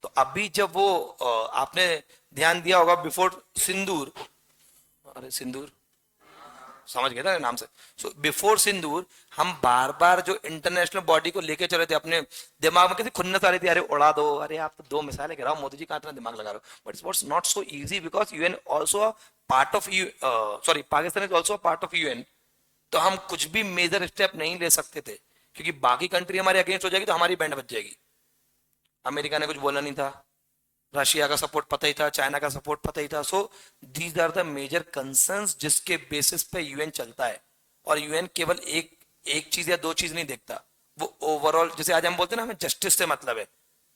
तो अभी जब वो आपने ध्यान दिया होगा बिफोर सिंदूर, अरे सिंदूर समझ गए ना नाम से। सो बिफोर सिंदूर हम बार बार जो इंटरनेशनल बॉडी को लेके चले थे अपने दिमाग में, कैसे खुन्नस आ रही थी, अरे उड़ा दो, अरे आप तो दो मिसाइलें गिराओ, मोदी जी कहाँ इतना दिमाग लगा रहे हो, but it's not so easy because UN also part of you, sorry Pakistan is also part of UN. तो हम कुछ भी मेजर स्टेप नहीं ले सकते थे, क्योंकि बाकी कंट्री हमारे अगेंस्ट हो जाएगी तो हमारी बैंड बच जाएगी। अमेरिका ने कुछ बोला नहीं था, रशिया का सपोर्ट पता ही था, चाइना का सपोर्ट पता ही था। So these are the major concerns जिसके बेसिस पे यूएन चलता है। और यूएन केवल एक एक चीज या दो चीज नहीं देखता, वो ओवरऑल, जैसे आज हम बोलते हैं ना हमें जस्टिस से मतलब है,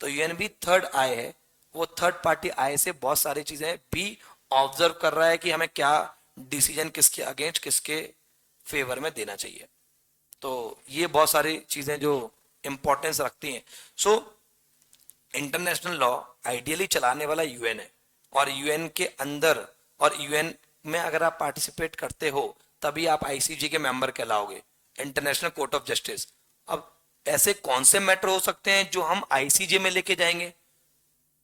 तो यूएन भी थर्ड आई है। वो थर्ड पार्टी आई से बहुत सारी चीजें भी ऑब्जर्व कर रहा है कि हमें क्या डिसीजन किसके अगेंस्ट किसके फेवर में देना चाहिए। तो ये बहुत सारी चीजें जो इंपॉर्टेंस रखती हैं। सो इंटरनेशनल लॉ आइडियली चलाने वाला यूएन है, और यूएन के अंदर और यूएन में अगर आप पार्टिसिपेट करते हो तभी आप आईसीजे के मेंबर कहलाओगे, इंटरनेशनल कोर्ट ऑफ जस्टिस। अब ऐसे कौन से मैटर हो सकते हैं जो हम आईसीजे में लेके जाएंगे?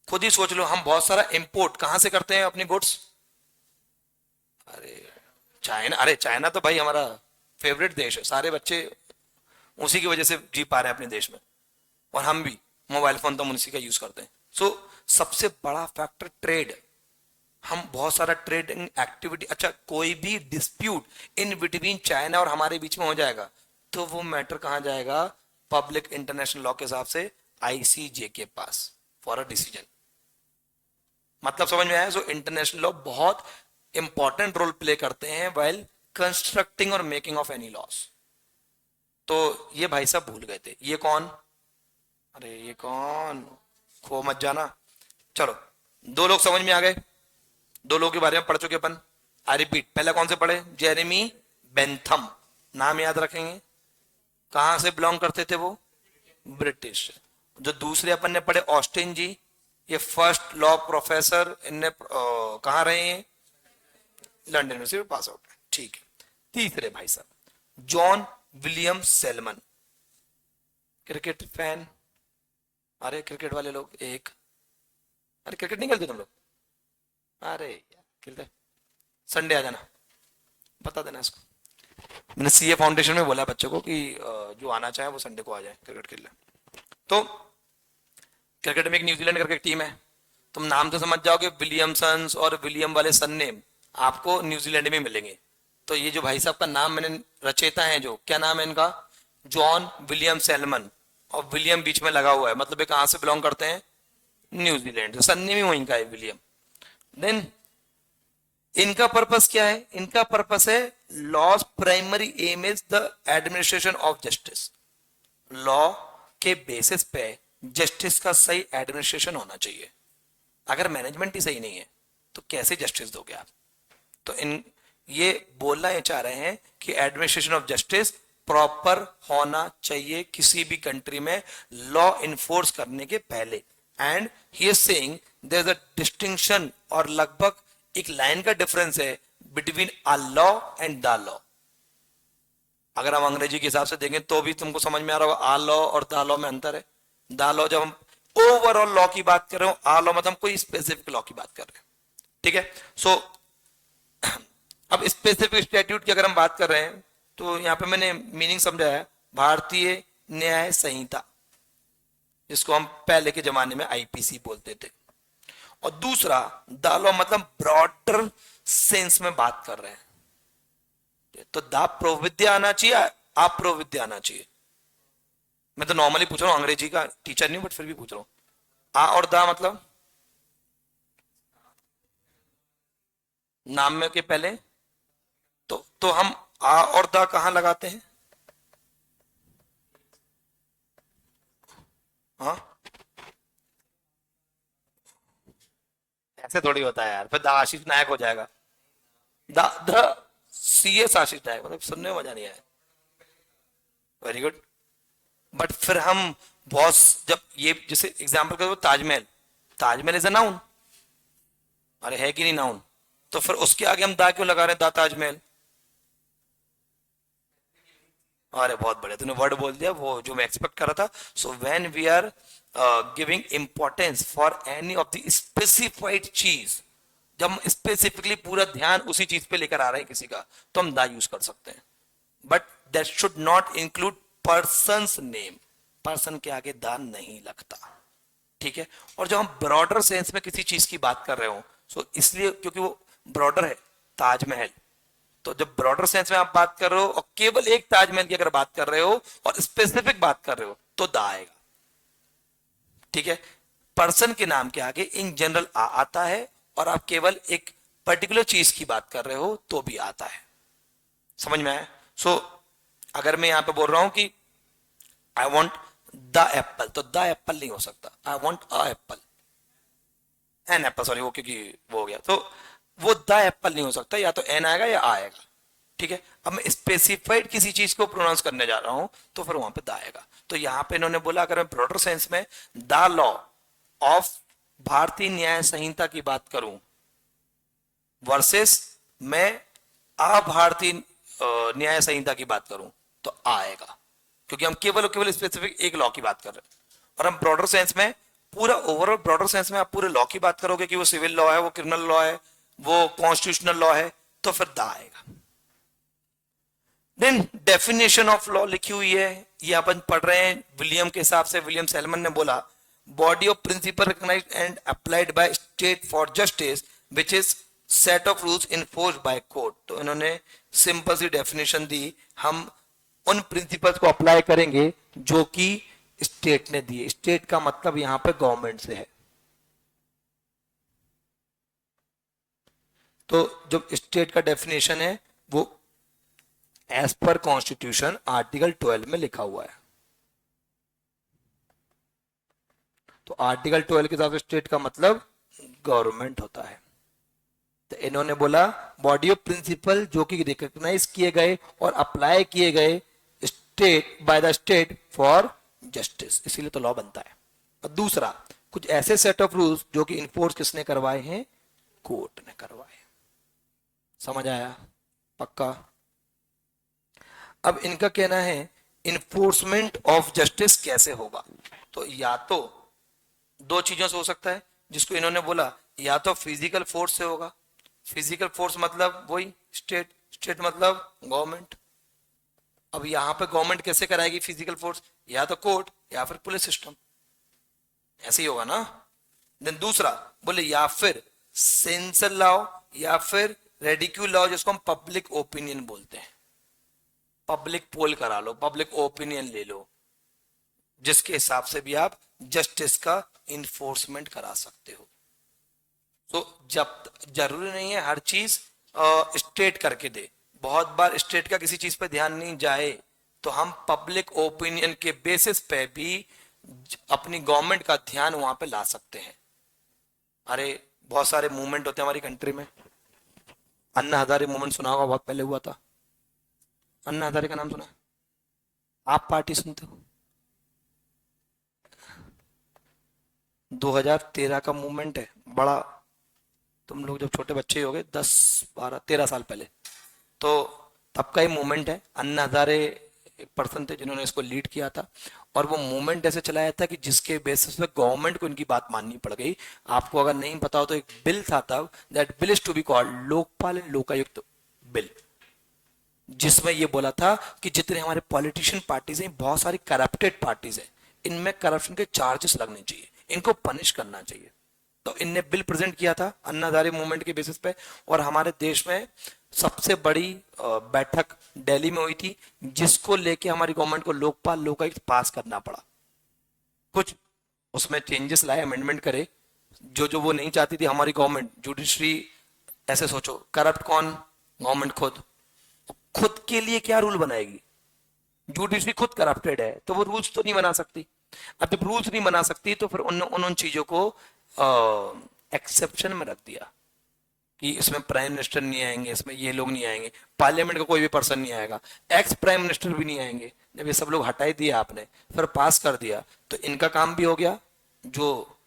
खुद ही सोच लो, हम बहुत सारा इंपोर्ट कहां से करते हैं अपनी गुड्स? अरे चाइना, अरे चाइना तो भाई हमारा फेवरेट देश है, सारे बच्चे उसी की वजह से जी पा रहे हैं अपने देश में, और हम भी मोबाइल फोन तो हम उसी का यूज करते हैं। सो सबसे बड़ा फैक्टर ट्रेड, हम बहुत सारा ट्रेडिंग एक्टिविटी, अच्छा कोई भी डिस्प्यूट इन बिटवीन चाइना और हमारे बीच में हो जाएगा तो वो मैटर कहां जाएगा? पब्लिक इंटरनेशनल लॉ के हिसाब से आईसीजे के पास फॉर अ डिसीजन। मतलब समझ में आया? सो इंटरनेशनल लॉ बहुत इंपॉर्टेंट रोल प्ले करते हैं वाइल कंस्ट्रक्टिंग और मेकिंग ऑफ एनी लॉस। तो ये भाई साहब भूल गए थे, ये कौन? अरे ये कौन, खो मत जाना। चलो, दो लोग समझ में आ गए, दो लोगों के बारे में पढ़ चुके अपन। आई रिपीट, पहला कौन से पढ़े? जेरेमी बेंथम, नाम याद रखेंगे। कहां से बिलोंग करते थे वो? ब्रिटिश। जो दूसरे अपन ने पढ़े ऑस्टिन जी, ये फर्स्ट लॉ प्रोफेसर, इनने कहां रहे हैं? London university pass out. ठीक है। तीसरे भाई साहब John William salmon, cricket fan. अरे क्रिकेट वाले लोग एक, अरे क्रिकेट नहीं खेलते तुम लोग? अरे यार खेलते, संडे आ जाना, बता देना इसको। मैंने सीए फाउंडेशन में बोला बच्चों को कि जो आना चाहे वो संडे को आ जाए क्रिकेट खेलने। तो क्रिकेट में एक न्यूजीलैंड क्रिकेट टीम है, तुम नाम तो समझ जाओगे, विलियमसन्स और विलियम वाले सरनेम आपको न्यूजीलैंड में मिलेंगे। तो ये जो भाई साहब का नाम मैंने रचेता है, जो क्या नाम है इनका? जॉन विलियम सेलमन, और विलियम बीच में लगा हुआ है, मतलब ये कहां से बिलोंग करते हैं? न्यूजीलैंड। तो सरनेम ही वहीं का है, विलियम। देन इनका पर्पस क्या है? इनका पर्पस है laws primary aim is the administration of justice. Law के बेसिस पे जस्टिस का सही एडमिनिस्ट्रेशन होना चाहिए। अगर मैनेजमेंट ही सही नहीं है तो कैसे जस्टिस दोगे आप? तो इन ये बोलना ये चाह रहे हैं कि एडमिनिस्ट्रेशन ऑफ जस्टिस प्रॉपर होना चाहिए किसी भी कंट्री में लॉ इन्फोर्स करने के पहले। And he is saying there is a distinction, और लगभग एक लाइन का डिफरेंस है between a law and the law. अगर हम अंग्रेजी के हिसाब से देखें तो भी तुमको समझ में आ रहा होगा, आ लॉ और द लॉ में अंतर है। द लॉ जब हम ओवरऑल लॉ की बात कर रहे हो, आ लॉ मतलब हम कोई स्पेसिफिक लॉ की बात कर रहे हैं। ठीक है। सो अब स्पेसिफिक स्टैट्यूट की अगर हम बात कर रहे हैं तो यहां पे मैंने मीनिंग समझाया, भारतीय न्याय संहिता, जिसको हम पहले के जमाने में आईपीसी बोलते थे। और दूसरा द लॉ मतलब ब्रॉडर सेंस में बात कर रहे हैं, तो द प्रविद्य आना चाहिए, आप प्रविद्य आना चाहिए। मैं तो नॉर्मली पूछ रहा हूं, अंग्रेजी का टीचर नहीं बट फिर भी पूछ रहा हूं। आ और दा मतलब नाम में के पहले, तो हम आ और दा कहां लगाते हैं? हाँ, ऐसे थोड़ी होता है यार, फिर दा आशीष नायक हो जाएगा। दा द सीएस आशीष नायक, मतलब सुनने में मजा नहीं आया। Very good. बट फिर हम बॉस, जब ये जैसे एग्जांपल करो, Taj Mahal, Taj Mahal is a noun, अरे है कि नहीं नाउन? तो फिर उसके आगे हम दा क्यों लगा रहे हैं, दा ताजमहल? अरे बहुत बढ़िया, तूने वर्ड बोल दिया वो जो मैं एक्सपेक्ट कर रहा था। So when we are giving importance for any of the specified चीज, जब हम स्पेसिफिकली पूरा ध्यान उसी चीज पे लेकर आ रहे हैं किसी का, तो हम द यूज कर सकते हैं, but that should not include persons name. Person के आगे द नहीं लगता, ठीक है। और जब हम ब्रॉडर सेंस में किसी चीज की बात कर रहे हो, सो इसलिए क्योंकि वो ब्रॉडर है, ताजमहल, तो जब ब्रॉडर सेंस में आप बात कर रहे हो और केवल एक ताजमहल की अगर बात कर रहे हो और स्पेसिफिक बात कर रहे हो तो द आएगा, ठीक है। पर्सन के नाम के आगे इन जनरल आता है, और आप केवल एक पर्टिकुलर चीज की बात कर रहे हो तो भी आता है। समझ में आया? सो अगर मैं यहां पे बोल रहा हूं कि आई वॉन्ट द एप्पल, तो द एप्पल नहीं हो सकता, I want a apple, an apple, sorry, वो क्योंकि वो हो गया, तो वो द एप्पल नहीं हो सकता, या तो एन आएगा या आएगा, ठीक है। अब मैं स्पेसिफाइड किसी चीज को प्रोनाउंस करने जा रहा हूं तो फिर वहां पे द आएगा। तो यहां पे इन्होंने बोला अगर मैं ब्रॉडर सेंस में द लॉ ऑफ भारतीय न्याय संहिता की बात करूं वर्सेस मैं अभारतीय न्याय संहिता की बात करूं, तो आएगा, क्योंकि हम केवल और केवल स्पेसिफिक एक लॉ की बात कर रहे हैं। और हम ब्रॉडर सेंस में, पूरा ओवरऑल ब्रॉडर सेंस में आप पूरे लॉ की बात करोगे कि वो सिविल लॉ है, वो क्रिमिनल लॉ है, वो कॉन्स्टिट्यूशनल लॉ है, तो फिर द आएगा। देन डेफिनेशन ऑफ लॉ लिखी हुई है, ये अपन पढ़ रहे हैं विलियम के हिसाब से। विलियम सेलमन ने बोला body of principle recognised and applied by state for justice which is set of rules enforced by court. तो इन्होंने सिंपल सी डेफिनेशन दी, हम उन प्रिंसिपल्स को अप्लाई करेंगे जो कि स्टेट ने दिए। स्टेट का मतलब यहां पे गवर्नमेंट से है। तो जो स्टेट का डेफिनेशन है वो एज पर कॉन्स्टिट्यूशन आर्टिकल 12 में लिखा हुआ है। तो आर्टिकल 12 के हिसाब से स्टेट का मतलब गवर्नमेंट होता है। तो इन्होंने बोला बॉडी ऑफ प्रिंसिपल जो कि रिकॉग्नाइज किए गए और अप्लाई किए गए state by the state for justice, इसीलिए तो लॉ बनता है। और दूसरा, कुछ ऐसे सेट ऑफ रूल्स जो कि इन्फोर्स किसने करवाए हैं? कोर्ट ने करवाए। समझ आया? पक्का? अब इनका कहना है इन्फोर्समेंट ऑफ जस्टिस कैसे होगा? तो या तो दो चीजों से हो सकता है, जिसको इन्होंने बोला या तो फिजिकल फोर्स से होगा। फिजिकल फोर्स मतलब वही स्टेट, स्टेट मतलब गवर्नमेंट। अब यहां पे गवर्नमेंट कैसे कराएगी फिजिकल फोर्स? या तो कोर्ट या फिर पुलिस सिस्टम, ऐसे ही होगा ना। देन दूसरा बोले या फिर सेंसर लॉ या फिर रेडिक्यूल लॉ, जिसको हम पब्लिक ओपिनियन बोलते हैं। पब्लिक पोल करा लो, पब्लिक ओपिनियन ले लो, जिसके हिसाब से भी आप जस्टिस का इन्फोर्समेंट करा सकते हो। तो जब जरूरी नहीं है हर चीज स्टेट करके दे, बहुत बार स्टेट का किसी चीज पे ध्यान नहीं जाए तो हम पब्लिक ओपिनियन के बेसिस पे भी अपनी गवर्नमेंट का ध्यान वहां पे ला सकते हैं। अरे बहुत सारे मूवमेंट होते हैं हमारी कंट्री में। अन्ना हजारे मूवमेंट सुना होगा, बहुत पहले हुआ था। अन्ना हजारे का नाम सुना है? आप पार्टी सुनते हो? 2013 का मूवमेंट है बड़ा, तुम लोग जब छोटे बच्चे हो गए 10 12 13 साल पहले, तो तब का ही मूवमेंट है। अन्ना हजारे एक पर्सन थे जिन्होंने इसको लीड किया था, और वो मूवमेंट ऐसे चलाया था कि जिसके बेसिस पे गवर्नमेंट को इनकी बात माननी पड़ गई। आपको अगर नहीं पता हो तो एक बिल था तब, that bill is to be called Lokpal and Lokayukta bill, जिसमें ये बोला था कि जितने हमारे पॉलिटिशियन पार्टीज हैं, बहुत सारी करप्टेड पार्टीज हैं, इनमें करप्शन के चार्जेस लगने चाहिए, इनको पनिश करना चाहिए। तो इनने बिल प्रेजेंट किया था अन्ना हजारे मूवमेंट के बेसिस पे, और हमारे देश में सबसे बड़ी बैठक दिल्ली में हुई थी, जिसको लेके हमारी गवर्नमेंट को लोकपाल लोकायुक्त पास करना पड़ा। कुछ उसमें चेंजेस लाए, अमेंडमेंट करे, जो जो वो नहीं चाहती थी हमारी गवर्नमेंट। जुडिशरी, ऐसे सोचो, करप्ट कौन? गवर्नमेंट खुद। खुद के लिए क्या रूल बनाएगी? जुडिशरी खुद करप्टेड है, तो वो रूल्स तो नहीं बना सकती। अब जब रूल्स नहीं बना सकती तो फिर उन चीजों को एक्सेप्शन में रख दिया कि इसमें प्राइम मिनिस्टर नहीं आएंगे, इसमें ये लोग नहीं आएंगे, पार्लियामेंट का कोई भी पर्सन नहीं आएगा, एक्स प्राइम मिनिस्टर भी नहीं आएंगे। जब ये सब लोग हटा ही दिया आपने, फिर पास कर दिया, तो इनका काम भी हो गया जो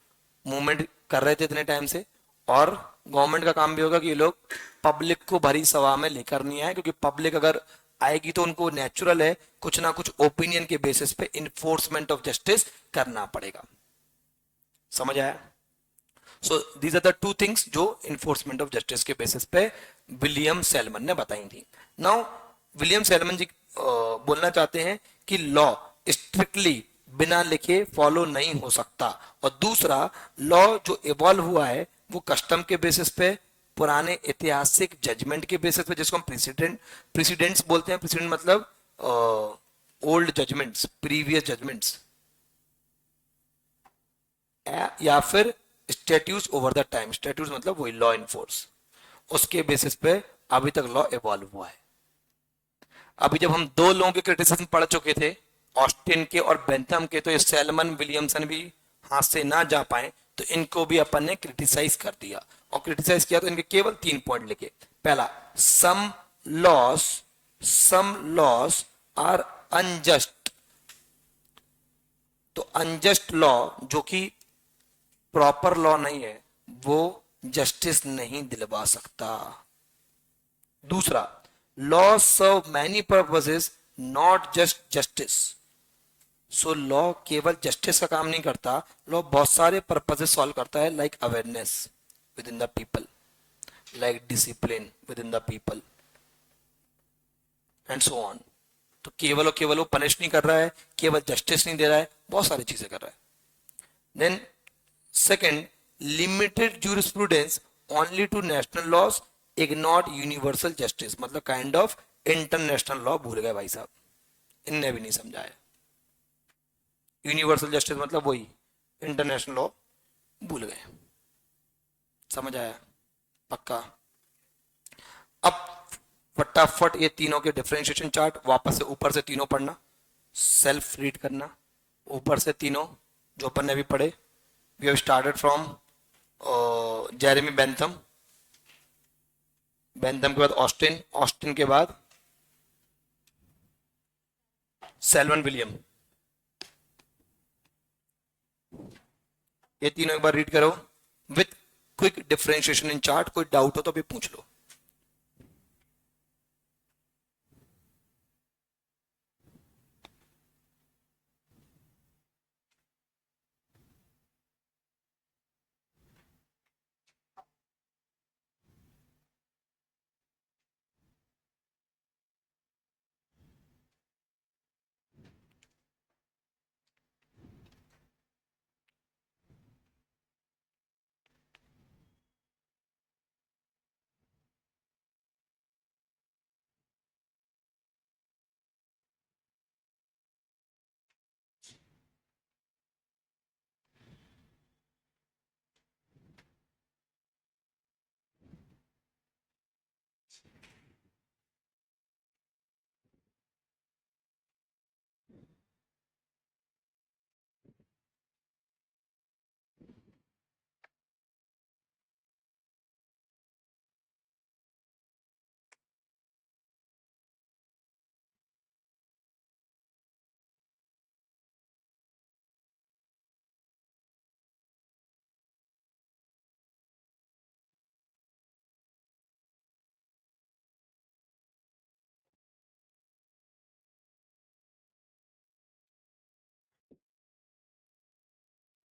मूवमेंट कर रहे थे इतने टाइम से, और गवर्नमेंट का काम भी होगा कि ये लोग पब्लिक को भरी सभा में लेकर नहीं आए, क्योंकि पब्लिक अगर आएगी तो उनको नेचुरल है कुछ ना कुछ ओपिनियन के बेसिस पे इन्फोर्समेंट ऑफ जस्टिस करना पड़ेगा। समझ आया? So these are the two things जो इन्फोर्समेंट ऑफ जस्टिस के बेसिस पे विलियम सेलमन ने बताई थी. नाउ विलियम सेलमन जी बोलना चाहते हैं कि लॉ स्ट्रिक्टली बिना लिखे फॉलो नहीं हो सकता, और दूसरा लॉ जो इवॉल्व हुआ है वो कस्टम के बेसिस पे, पुराने ऐतिहासिक जजमेंट के बेसिस पे, जिसको हम प्रेसिडेंट्स बोलते हैं. प्रेसिडेंट मतलब ओल्ड जजमेंट्स, प्रीवियस जजमेंट्स, या फिर statutes over the time. Statutes मतलब वही लॉ इन्फोर्स, उसके बेसिस पे अभी तक लॉ इवॉल्व हुआ है. अभी जब हम दो लोगों के क्रिटिसिज्म पढ़ चुके थे, ऑस्टिन के और बेंथम के, तो ये सैलमन विलियमसन भी हाथ से ना जा पाए, तो इनको भी अपन ने क्रिटिसाइज कर दिया. और क्रिटिसाइज किया तो इनके केवल 3 पॉइंट लिखे. पहला, सम लॉस आर अनजस्ट. तो अनजस्ट लॉ जो कि प्रॉपर लॉ नहीं है वो जस्टिस नहीं दिलवा सकता. दूसरा, law serve many purposes not just justice. So law केवल जस्टिस का काम नहीं करता, लॉ बहुत सारे पर्पसेस सॉल्व करता है, like awareness with in the people, like discipline with in the people and so on. तो केवल और केवल वो पनिश नहीं कर रहा है, केवल जस्टिस नहीं दे रहा है, बहुत सारी चीजें कर रहा है. Then second, limited jurisprudence only to national laws, ignored universal justice. मतलब काइंड ऑफ इंटरनेशनल लॉ भूल गए भाई साहब, इनने भी नहीं समझाया. यूनिवर्सल जस्टिस मतलब वही इंटरनेशनल लॉ भूल गए. समझ आया? पक्का? अब फटाफट ये तीनों के डिफरेंशिएशन चार्ट वापस से ऊपर से तीनों पढ़ना, सेल्फ रीड करना. ऊपर से तीनों जो अपन ने अभी पढ़े, we have started from Jeremy Bentham, Bentham के बाद ऑस्टिन, ऑस्टिन के बाद सेल्वन विलियम. ये तीनों एक बार रीड करो with quick differentiation in chart. कोई डाउट हो तो अभी पूछ लो.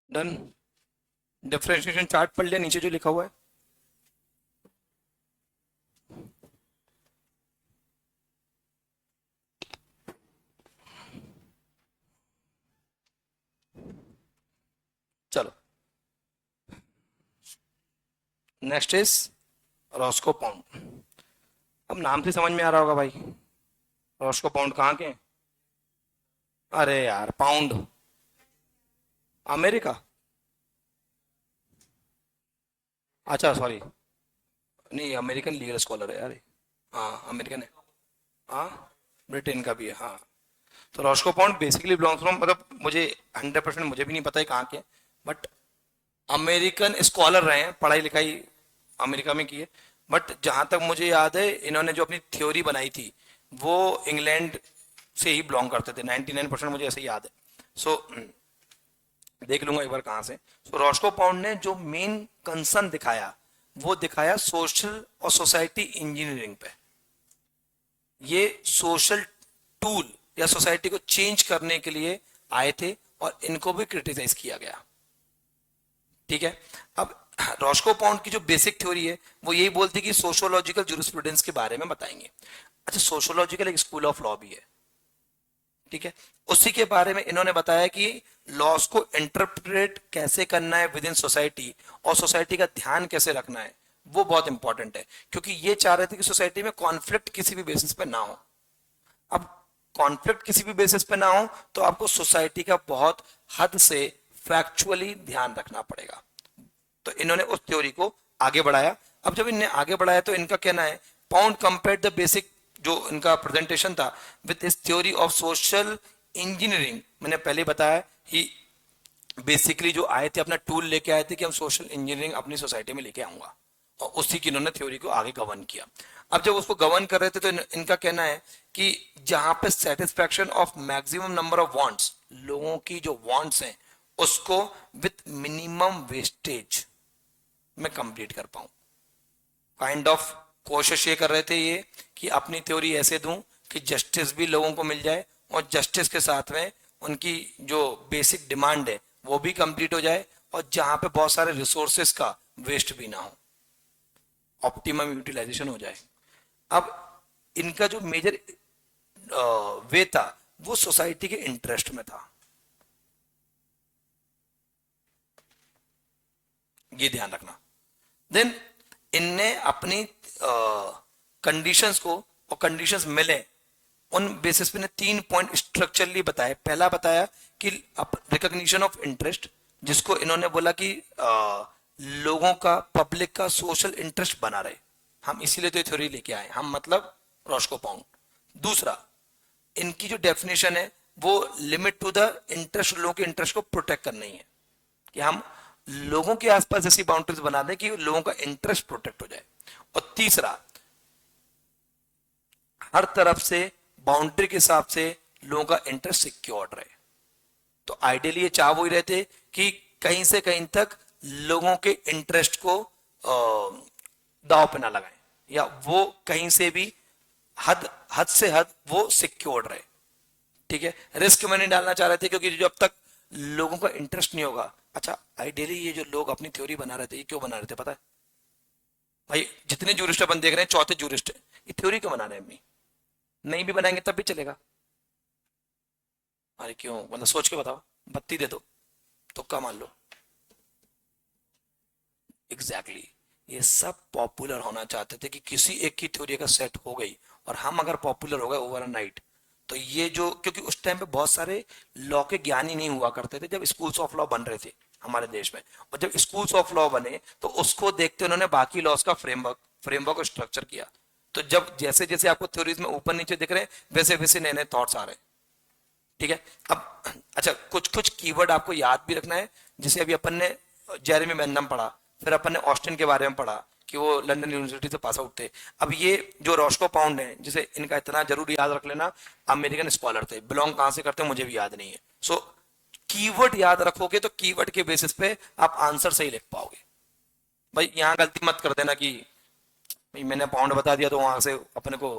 डन. डिफरेंशिएशन चार्ट पढ़ लिया, नीचे जो लिखा हुआ है. चलो, नेक्स्ट इज रॉस्को पाउंड. अब नाम से समझ में आ रहा होगा भाई, रॉस्को पाउंड कहाँ के हैं? अरे यार, पाउंड अमेरिका. अच्छा सॉरी, नहीं अमेरिकन लीगल स्कॉलर है यार ये. हाँ अमेरिकन है. हाँ ब्रिटेन का भी है. हाँ, तो Roscoe pound basically belongs from, मतलब मुझे 100% मुझे भी नहीं पता है कहाँ के, बट अमेरिकन स्कॉलर रहे हैं, पढ़ाई लिखाई अमेरिका में की है. बट जहां तक मुझे याद है, इन्होंने जो अपनी थ्योरी बनाई थी वो इंग्लैंड से ही बिलोंग करते थे. 99% मुझे ऐसे याद है. सो देख लूंगा एक बार कहाँ से. सो रॉस्को पाउंड ने जो मेन कंसर्न दिखाया वो दिखाया सोशल और सोसाइटी इंजीनियरिंग पे. ये सोशल टूल या सोसाइटी को चेंज करने के लिए आए थे और इनको भी क्रिटिसाइज किया गया. ठीक है. अब रॉस्को पाउंड की जो बेसिक थ्योरी है वो यही बोलती है कि सोशियोलॉजिकल जूरिस्प्रूडेंस के बारे में बताएंगे। अच्छा, सोशियोलॉजिकल एक स्कूल ऑफ लॉ भी है, ठीक है। उसी के बारे में इन्होंने बताया कि लॉस को इंटरप्रेट कैसे करना है विद इन सोसाइटी, और सोसाइटी का ध्यान कैसे रखना है, वो बहुत इंपॉर्टेंट है। क्योंकि ये चाह रहे थे कि सोसाइटी में कॉन्फ्लिक्ट किसी भी बेसिस पे ना हो। अब कॉन्फ्लिक्ट किसी भी बेसिस पे ना हो तो आपको सोसाइटी का बहुत हद से फैक्चुअली ध्यान रखना पड़ेगा। तो इन्होंने उस थ्योरी को आगे बढ़ाया। अब जब इन्हें आगे बढ़ाया तो इनका कहना है, पाउंड कंपेयर्ड द बेसिक, जो इनका प्रेजेंटेशन था, with this theory of social engineering. मैंने पहले बताया कि बेसिकली जो आए थे अपना टूल लेके आए थे कि हम सोशल इंजीनियरिंग अपनी सोसाइटी में लेके आऊंगा, और उसी की इन्होंने थ्योरी को आगे गवर्न किया। अब जब उसको गवर्न कर रहे थे तो इनका कहना है कि जहां पे satisfaction of maximum number of wants, लोगों की जो वांट्स हैं उसको विथ मिनिमम वेस्टेज में कंप्लीट कर पाऊं, काइंड ऑफ कोशिश ये कर रहे थे ये कि अपनी थ्योरी ऐसे दूं कि जस्टिस भी लोगों को मिल जाए, और जस्टिस के साथ में उनकी जो बेसिक डिमांड है वो भी कंप्लीट हो जाए, और जहां पे बहुत सारे रिसोर्सेस का वेस्ट भी ना हो, ऑप्टिमम यूटिलाइजेशन हो जाए। अब इनका जो मेजर वे था वो सोसाइटी के इंटरेस्ट में था, ये ध्यान रखना। देन इनने अपनी कंडीशंस को, और कंडीशंस मिले उन बेसिस पे ने 3 पॉइंट स्ट्रक्चरली बताए। पहला बताया कि रिकॉग्निशन ऑफ इंटरेस्ट, जिसको इन्होंने बोला कि लोगों का, पब्लिक का सोशल इंटरेस्ट बना रहे, हम इसीलिए तो थ्योरी लेके आए, हम मतलब रॉस्को पाउंड। दूसरा, इनकी जो डेफिनेशन है वो लिमिट टू द इंटरेस्ट, लोगों के इंटरेस्ट को प्रोटेक्ट करना ही है, कि हम लोगों के आसपास ऐसी बाउंड्रीज बना दें कि लोगों का इंटरेस्ट प्रोटेक्ट हो जाए। और तीसरा, हर तरफ से बाउंड्री के हिसाब से लोगों का इंटरेस्ट सिक्योर्ड रहे। तो आइडियली ये चाह वही रहते कि कहीं से कहीं तक लोगों के इंटरेस्ट को दांव पे ना लगाएं, या वो कहीं से भी हद हद से हद वो सिक्योर्ड रहे, ठीक है। रिस्क में नहीं डालना चाह रहे थे, क्योंकि जब तक लोगों का इंटरेस्ट नहीं होगा। अच्छा, आइडियली ये जो लोग अपनी थ्योरी बना रहे थे, ये क्यों बना रहे थे पता है भाई? जितने जूरिस्ट अपन देख रहे हैं, चौथे जूरिस्ट है, ये थ्योरी क्यों बना रहे हैं अपनी? नहीं भी बनाएंगे तब भी चलेगा। अरे क्यों, मतलब सोच के बताओ, बत्ती दे दो, तुक्का मान लो। Exactly exactly. ये सब पॉपुलर होना चाहते थे कि किसी एक की थ्योरी का सेट हो गई, और हम अगर पॉपुलर हो गए ओवर नाइट, तो ये जो, क्योंकि उस टाइम पे बहुत सारे लॉ के ज्ञान ही नहीं हुआ करते थे जब स्कूल्स ऑफ लॉ बन रहे थे हमारे देश में। और जब स्कूल्स ऑफ लॉ बने तो उसको देखते उन्होंने बाकी लॉस का फ्रेमवर्क को स्ट्रक्चर किया। तो जब जैसे जैसे आपको थ्योरीज में ऊपर नीचे दिख रहे हैं, वैसे वैसे नए नए थॉट्स आ रहे हैं, ठीक है। अब अच्छा, कुछ कुछ कीवर्ड आपको याद भी रखना है। जैसे अभी अपन ने जेरेमी बेंथम पढ़ा, फिर अपन ने ऑस्टिन के बारे में पढ़ा कि वो लंदन यूनिवर्सिटी से पास आउट थे। अब ये जो रॉस्को पाउंड है, जिसे इनका इतना जरूर याद रख लेना, अमेरिकन स्कॉलर थे, बिलोंग कहां से करते हैं मुझे भी याद नहीं है। सो कीवर्ड याद रखोगे तो कीवर्ड के बेसिस पे आप आंसर सही लिख पाओगे। भाई यहाँ गलती मत कर देना कि भाई मैंने पाउंड बता दिया तो वहां से अपने को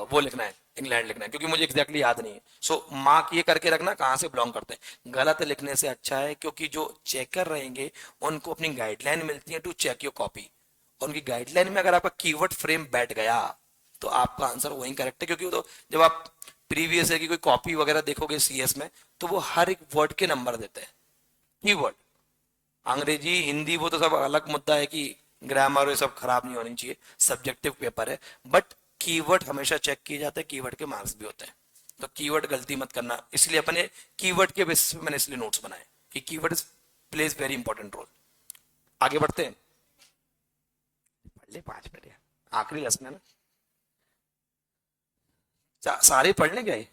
वो लिखना है, इंग्लैंड लिखना है, क्योंकि मुझे एग्जैक्टली याद नहीं है। सो मार्क ये करके रखना कहाँ से बिलोंग करते हैं। गलत लिखने से अच्छा है, क्योंकि जो चेकर रहेंगे उनको अपनी गाइडलाइन मिलती है टू चेक योर कॉपी, और उनकी गाइडलाइन में अगर आपका कीवर्ड फ्रेम बैठ गया तो आपका आंसर वही करेक्ट है। क्योंकि वो तो जब आप प्रीवियस है की कोई कॉपी वगैरह देखोगे सीएस में, तो वो हर एक वर्ड के नंबर देते हैं, कीवर्ड। अंग्रेजी हिंदी वो तो सब अलग मुद्दा है कि ग्रामर ये सब खराब नहीं होनी चाहिए, सब्जेक्टिव पेपर है, बट कीवर्ड हमेशा चेक किए जाते हैं, कीवर्ड के मार्क्स भी होते हैं। तो कीवर्ड गलती मत करना, इसलिए अपने कीवर्ड के बेसिस पे मैंने इसलिए नोट्स बनाए कि keyword plays very important role. आगे बढ़ते हैं, पढ़ ले 5 मिनट, आखिरी लेसन है ना, सारे पढ़ लें क्या ये?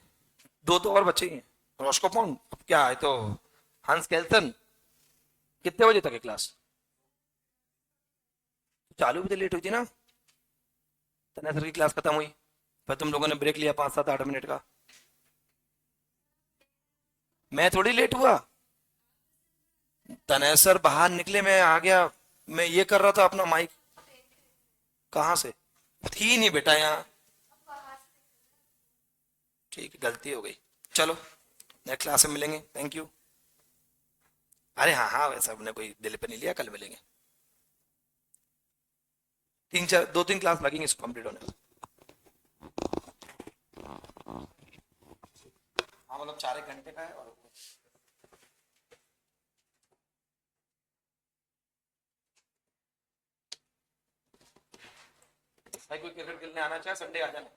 दो तो और बचे ही हैं। रॉस्को पाउंड, अब क्या है तो हंस केल्सन। कितने बजे तक है क्लास? चालू भी तो लेट हुई थी ना, तनेसर की क्लास खत्म हुई, फिर तुम लोगों ने ब्रेक लिया 5 7 8 मिनट का। मैं थोड़ी लेट हुआ, तनेसर बाहर निकले, मैं आ गया, मैं ये कर रहा था अपना माइक। कहाँ से? थी नहीं बेटा यहाँ। ठीक है, गलती हो गई। चलो नेक्स्ट क्लास में मिलेंगे, थैंक यू। अरे हाँ हाँ, वैसा हमने कोई दिल पे नहीं लिया, कल मिलेंगे। 3 4 2 3 क्लास लगेंगे इसको कंप्लीट होने में। हाँ मतलब 4 1 घंटे का है। और भाई कोई क्रिकेट खेलने आना चाहे संडे आ जाना।